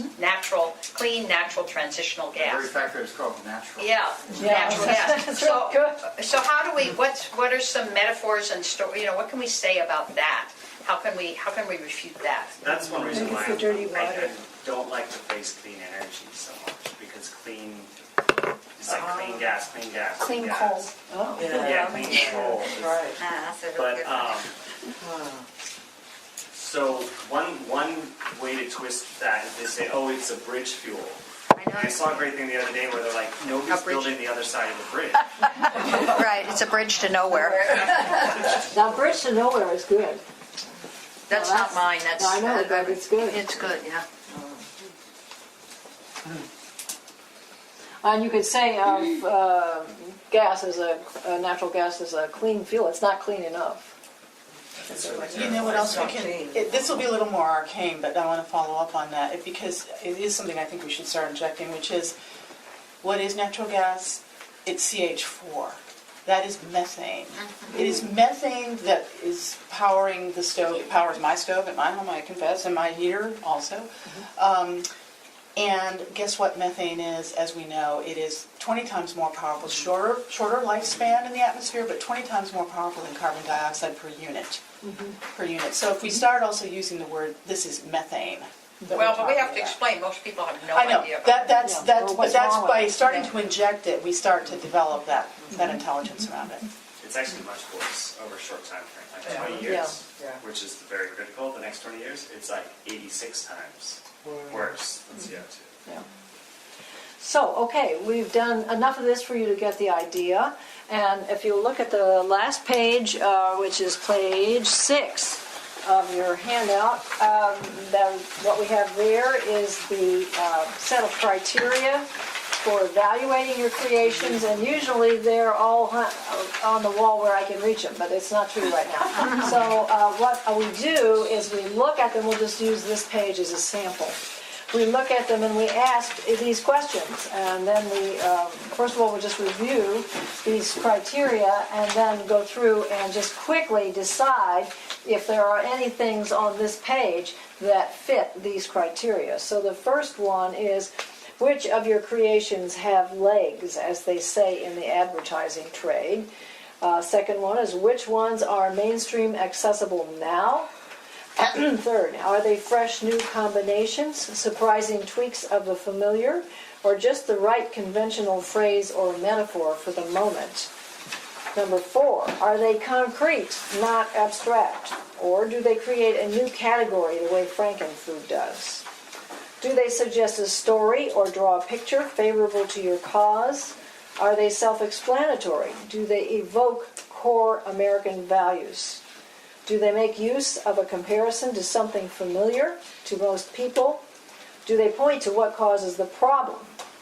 Clean, natural, transitional The very gas. fact that it's called natural. Yeah, natural gas. That's really good. So how do we? What are some metaphors and what can we say about that? How can we refute that? That's one reason Maybe why it's the dirty I water. don't like the phrase clean energy so much, because clean, it's like clean gas, clean gas, Clean gas. Oh. Yeah, clean coal. Right. That's a really But, good one. so one way to twist that is they say, oh, it's a bridge fuel. I I saw a great thing the other day where they're like, nobody's bridge. building the other side of the bridge. Right, it's a bridge to nowhere. Now, bridge to nowhere is good. That's Well, not mine, that's. I know, but it's good. It's good, yeah. And you could say of gas as natural gas is a clean fuel. It's not clean enough. You know what else we can, this will be a little more arcane, but I want to follow up on that, because it is something I think we should start injecting, which is, what is natural gas? It's CH4. That is methane. It is methane that is powering the stove. It powers my stove at my home, I confess, and my heater also. And guess what methane is? As we know, it is 20 times more powerful, shorter lifespan in the atmosphere, but 20 times more powerful than carbon dioxide per unit. So if we start also using the word, this is methane. that Well, we're but we have talking to about. explain, most people have no I know, idea. about that's, Yeah, or but what's that's wrong with by it. starting Yeah. to inject it, we start to develop that intelligence around it. It's actually much worse over a short time frame, like 20 Yeah. years, Yeah. which is very critical. The next 20 years, it's like 86 times worse than CO2. Yeah. So, okay, we've done enough of this for you to get the idea. And if you look at the last page, which is page 6 of your handout, what we have there is the set of criteria for evaluating your creations, and usually they're all on the wall where I can reach them, but it's not true right now. So what we do is we look at them, we'll just use this page as a sample. We look at them and we ask these questions, and then we, first of all, we'll just review these criteria and then go through and just quickly decide if there are any things on this page that fit these criteria. So the first one is, which of your creations have legs, as they say in the advertising trade? Second one is, which ones are mainstream accessible now? Third, are they fresh new combinations, surprising tweaks of the familiar, or just the right conventional phrase or metaphor for the moment? Number 4, are they concrete, not abstract, or do they create a new category the way Frankenfood does? Do they suggest a story or draw a picture favorable to your cause? Are they self-explanatory? Do they evoke core American values? Do they make use of a comparison to something familiar to most people? Do they point to what causes the problem,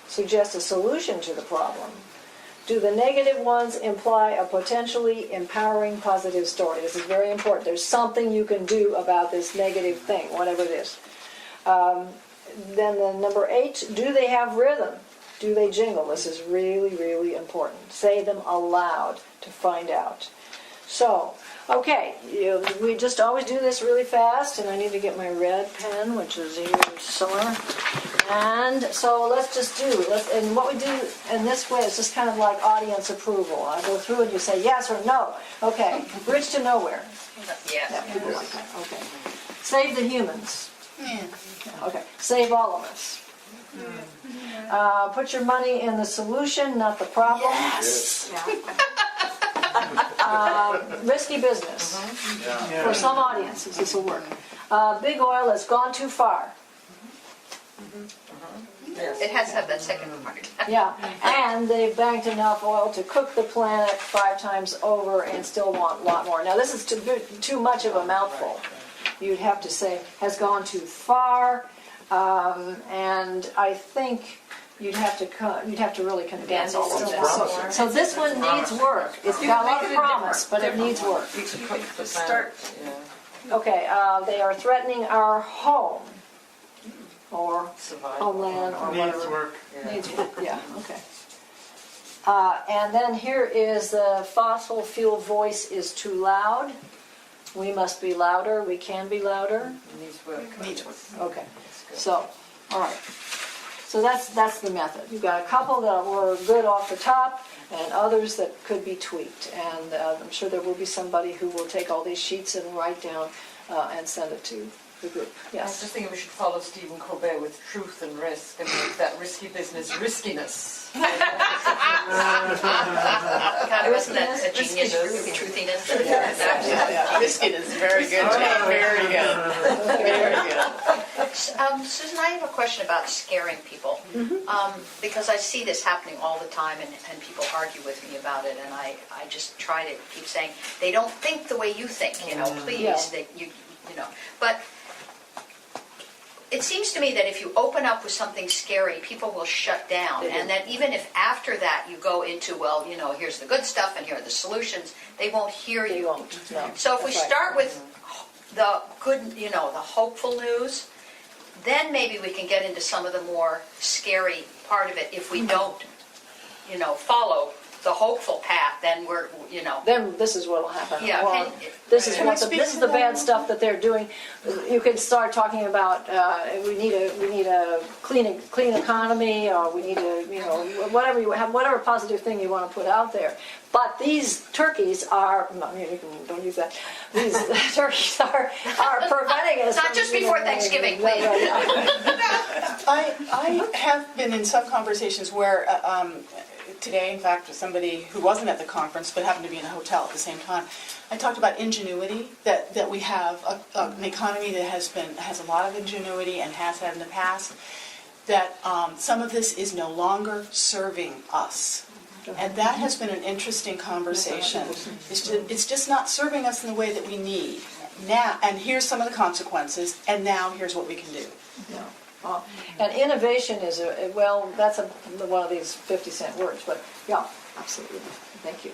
suggest a solution to the problem? Do the negative ones imply a potentially empowering positive story? This is very important. There's something you can do about this negative thing, whatever it is. Then the number 8, do they have rhythm? Do they jingle? This is really, really important. Say them aloud to find out. So, okay, we just always do this really fast, and I need to get my red pen, which is here somewhere. And so let's just do, and what we do in this way is just kind of like audience approval. I go through and you say yes or no. Okay, bridge to nowhere. Yes. Yeah, people like that. Okay. Save the humans. Okay, save all of us. Put your money in the solution, not the problem. Yes. Risky business. For some audiences, this will work. Big oil has gone too far. It has to have that second part. Yeah, and they've banked enough oil to cook the planet 5 times over and still want a lot more. Now, this is too much of a mouthful. You'd have to say, has gone too far, and I think you'd have to really condense all of this. So this one needs work. It's got a lot of promise, but it needs work. Start. Okay, they are threatening our home, or homeland, or whatever. Needs work. Needs work, yeah, okay. And then here is the fossil fuel voice is too loud. We must be louder, we can be louder. Needs work. Okay, so, all right. So that's the method. You've got a couple that were good off the top and others that could be tweaked. And I'm sure there will be somebody who will take all these sheets and write down and send it to the group. I was Yes. just thinking we should follow Stephen Colbert with truth and risk and make that risky business riskiness. Kind of isn't that a genius, truthiness? Riskiness, very good, Jane, very good, very good. Susan, I have a question about scaring people. Because I see this happening all the time, and people argue with me about it, and I just try to keep saying, they don't think the way you think, please, Yeah. But it seems to me that if you open up with something scary, people will shut down, and that even if after that you go into, well, here's the good stuff and here are the solutions, they won't hear They you. won't, no. So if we That's right. start with the good, the hopeful news, then maybe we can get into some of the more scary part of it. If we don't, follow the hopeful path, then we're, Then this is what will happen. Yeah, Or can- this is Can what I the, speak this is to the that? bad stuff that they're doing. You can start talking about we need a clean economy, or we need a whatever you have, whatever positive thing you want to put out there. But these turkeys are don't use that. These turkeys are preventing us. Not from just doing before anything. Thanksgiving, Right, please. right. I have been in some conversations where, today, in fact, with somebody who wasn't at the conference but happened to be in a hotel at the same time, I talked about ingenuity, that we have an economy that has a lot of ingenuity and has had in the past, that some of this is no longer serving us. And that has been an interesting conversation. It's just not serving us in the way that we need. Now, and here's some of the consequences, and now here's what we can do. Yeah. And innovation is, that's one of these 50-cent words, but yeah, absolutely. Thank you.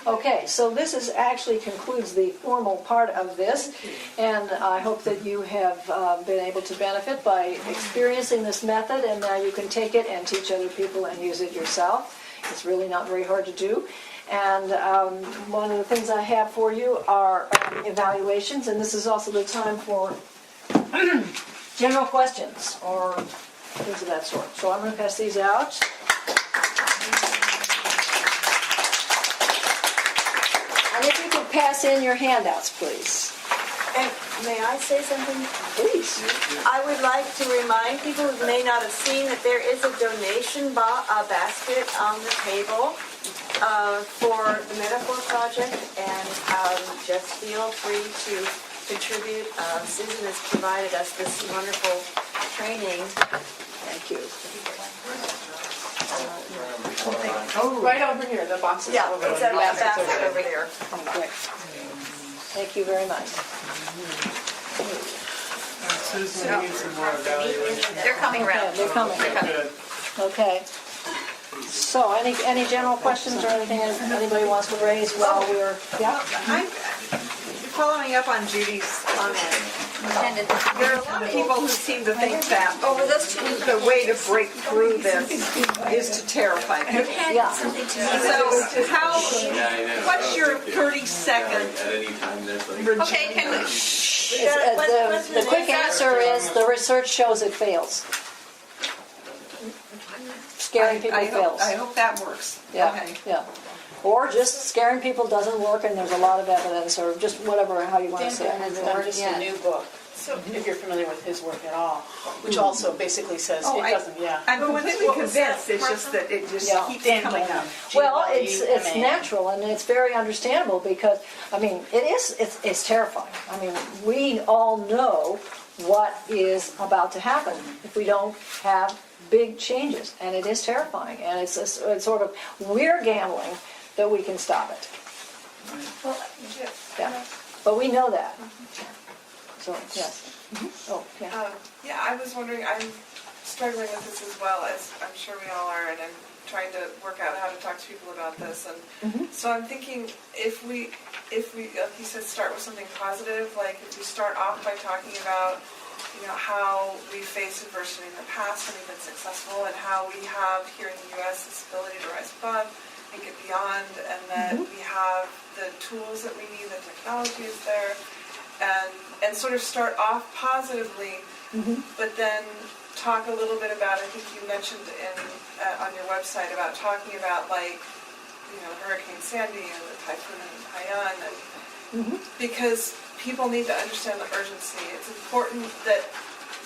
Okay, so this actually concludes the formal part of this, and I hope that you have been able to benefit by experiencing this method, and now you can take it and teach other people and use it yourself. It's really not very hard to do. And one of the things I have for you are evaluations, and this is also the time for general questions or things of that sort. So I'm going to pass these out. And if you could pass in your handouts, please. And may I say something? Please. I would like to remind people who may not have seen that there is a donation basket on the table for the Metaphor Project, and just feel free to contribute. Susan has provided us this wonderful training. Thank you. Right over here, the box is Yeah, over it's there. that basket over there. Great. Thank you very much. Susan needs some more evaluation. They're coming around. Okay, they're coming. Good. Okay. So any general questions or anything anybody wants to raise while we're, yeah? I'm following up on Judy's comment. There are a lot of people who seem to think that the way to break through this is to terrify people. Yeah. So what's your 30-second At any time, there's like. Okay, can we? The quick answer is the research shows it fails. Scaring people fails. I hope that works. Yeah, Okay. yeah. Or just scaring people doesn't work and there's a lot of evidence, or just whatever, how you want to Dan say it. has done just a new book, if you're familiar with his work at all, which also basically says it doesn't, I'm completely convinced, it's just that it just Yeah. keeps Dan coming Goldman. up. Well, it's GYMA. natural and it's very understandable because, it's terrifying. I mean, we all know what is about to happen if we don't have big changes, and it is terrifying, and it's sort of, we're gambling that we can stop it. Well, Yeah, but we know that. So, yes. Oh, yeah. yeah, I was wondering, I'm struggling with this as well, as I'm sure we all are, and I'm trying to work out how to talk to people about this. And so I'm thinking if we, like you said, start with something positive, like if we start off by talking about, how we faced adversity in the past and we've been successful, and how we have here in the U.S. this ability to rise above and get beyond, and that we have the tools that we need, the technology is there, and sort of start off positively, but then talk a little bit about, I think you mentioned on your website about talking about Hurricane Sandy and the typhoon in Haiyan, and because people need to understand the urgency. It's important that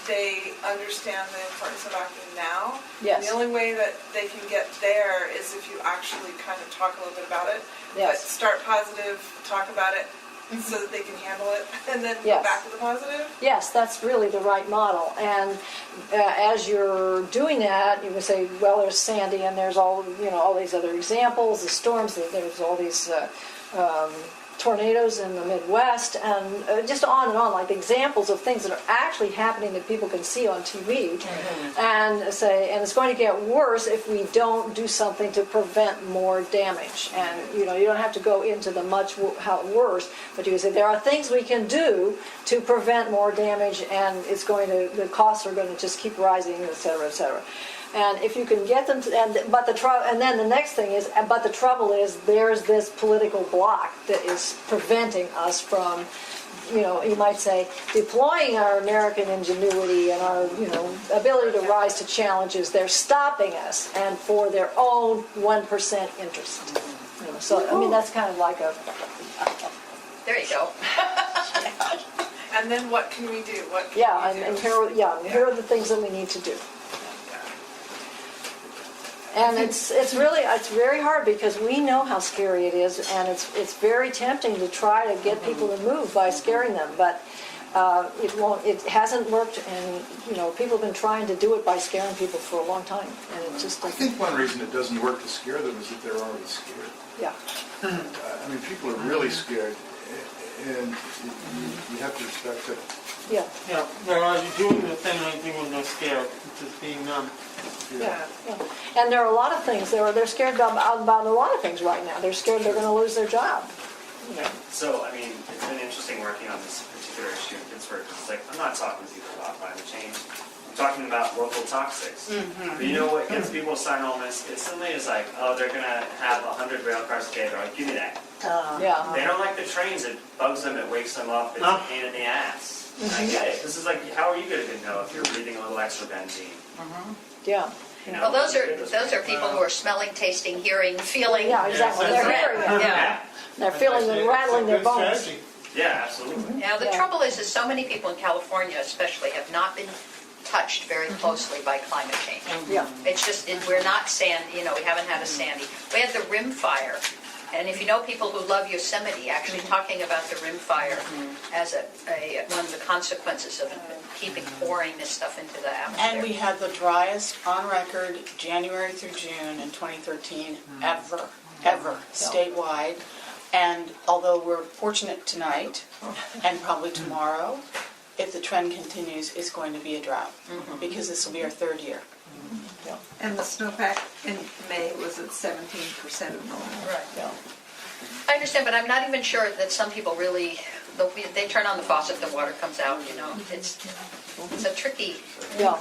they understand the importance of acting now. Yes. And the only way that they can get there is if you actually kind of talk a little bit about it. Yes. But start positive, talk about it, so that they can handle it, and then Yes. go back to the positive. Yes, that's really the right model. And as you're doing that, you can say, well, there's Sandy, and there's all these other examples, the storms. There's all these tornadoes in the Midwest, and just on and on, like examples of things that are actually happening that people can see on TV, and it's going to get worse if we don't do something to prevent more damage. And you don't have to go into the how worse, but you can say there are things we can do to prevent more damage, and the costs are going to just keep rising, et cetera, et cetera. And if you can get them to, and then the next thing is, but the trouble is, there's this political block that is preventing us from, you might say, deploying our American ingenuity and our, ability to rise to challenges. They're stopping us, and for their own 1% interest. So, I mean, that's kind of like a. There you go. And then what can we do? What can we do? Here are the things that we need to do. And it's very hard because we know how scary it is, and it's very tempting to try to get people to move by scaring them, but it hasn't worked, and people have been trying to do it by scaring people for a long time, and it just I think one reason it doesn't work to scare them is that they're already scared. Yeah. I mean, people are really scared, and you have to respect it. Yeah. Yeah, they're already doing the thing they do when they're scared, which is being numb. Yeah. And there are a lot of things. They're scared about a lot of things right now. They're scared they're going to lose their job. So, I mean, it's been interesting working on this particular issue in Pittsburgh. It's like, I'm not talking to people about climate change. I'm talking about local toxics. But you know what gets people sign on this? It's something is like, oh, they're going to have 100 rail cars a day. They're like, give me that. Yeah. They don't like the trains. It bugs them. It wakes them up. It's a pain in the ass. I get it. This is like, how are you going to know if you're breathing a little extra benzene? Yeah. Well, those are people who are smelling, tasting, hearing, feeling. Yeah, exactly. They're hearing it. Yeah. They're feeling and rattling their bones. Yeah, absolutely. Now, the trouble is so many people in California especially have not been touched very closely by climate change. Yeah. It's just, we're not we haven't had a Sandy. We had the Rim Fire. And if you know people who love Yosemite, actually talking about the Rim Fire as one of the consequences of keeping pouring this stuff into the atmosphere. And we had the driest on record January through June in 2013 ever, statewide. And although we're fortunate tonight and probably tomorrow, if the trend continues, it's going to be a drought because this will be our third year. And the snowpack in May was at 17% of normal. Right. Yeah. I understand, but I'm not even sure that some people really, they turn on the faucet, the water comes out, It's a tricky. Yeah.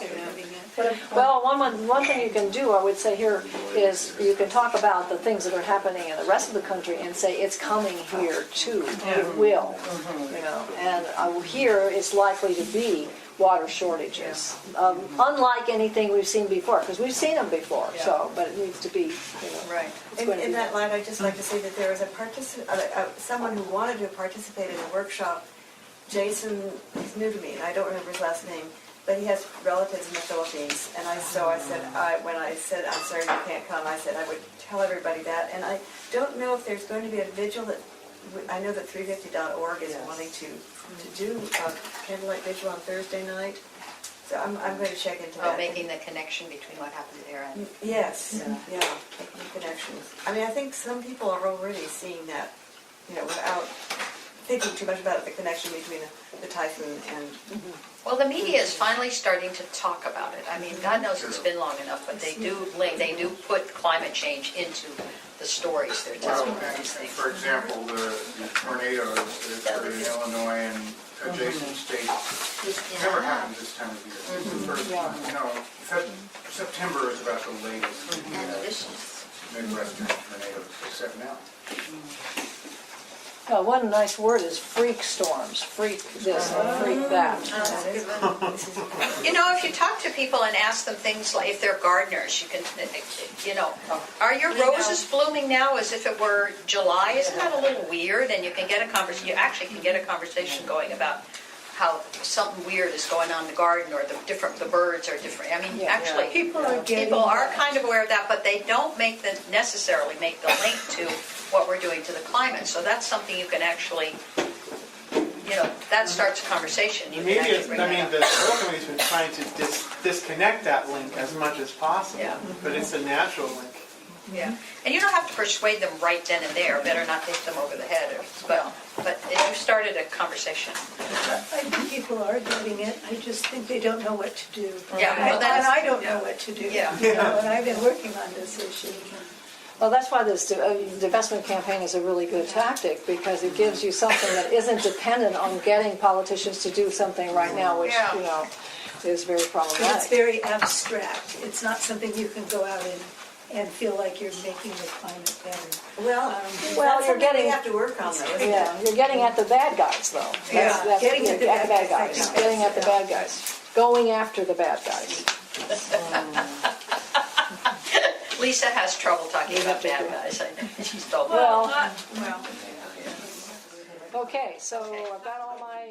Well, one thing you can do, I would say here, is you can talk about the things that are happening in the rest of the country and say it's coming here too. It will. And here it's likely to be water shortages, unlike anything we've seen before, because we've seen them before. So, but it needs to be. Right. In that line, I'd just like to say that there was someone who wanted to participate in a workshop. Jason, he's new to me, and I don't remember his last name, but he has relatives in the Philippines. And when I said, I'm sorry you can't come, I said I would tell everybody that. And I don't know if there's going to be a vigil that, I know that 350.org is wanting to do a candlelight vigil on Thursday night. So I'm going to check into that. Making the connection between what happened there and... Yes, making the connections. I mean, I think some people are already seeing that, without thinking too much about it, the connection between the typhoon and... Well, the media is finally starting to talk about it. I mean, God knows it's been long enough, but they do put climate change into the stories they're telling various things. For example, the tornadoes that occurred in Illinois and adjacent states never happens this time of year. September is about the latest Midwestern tornadoes, except now. One nice word is freak storms, freak this, freak that. You know, if you talk to people and ask them things like, if they're gardeners, you can, you know, are your roses blooming now as if it were July? Isn't that a little weird? And you can get a conversation, you actually can get a conversation going about how something weird is going on in the garden, or the birds are different. I mean, actually, people are kind of aware of that, but they don't necessarily make the link to what we're doing to the climate. So that's something you can actually, you know, that starts a conversation. You Maybe can it's, actually I bring mean, that the up. oil company's been trying to disconnect that link as much as possible, Yeah. but it's a natural link. Yeah, and you don't have to persuade them right then and there. Better not hit them over the head. But you started a conversation. I think people are getting it, I just think they don't know what to do. Yeah, well, And that's- I don't yeah. know what to do. Yeah. You know, and I've been working on this issue. Well, that's why this divestment campaign is a really good tactic, because it gives you something that isn't dependent on getting politicians to do something right now, which, you know, is very But it's problematic. very abstract. It's not something you can go out and feel like you're making the climate better. Well, Well, that's you're something getting- we have to work on, though. isn't it? Yeah, you're getting at the bad guys, though. That's Getting at the bad guys. guys. Getting at the bad guys. Going after the bad guys. Lisa has trouble talking about bad guys. I know. She's told me. Well, okay, so I've got all my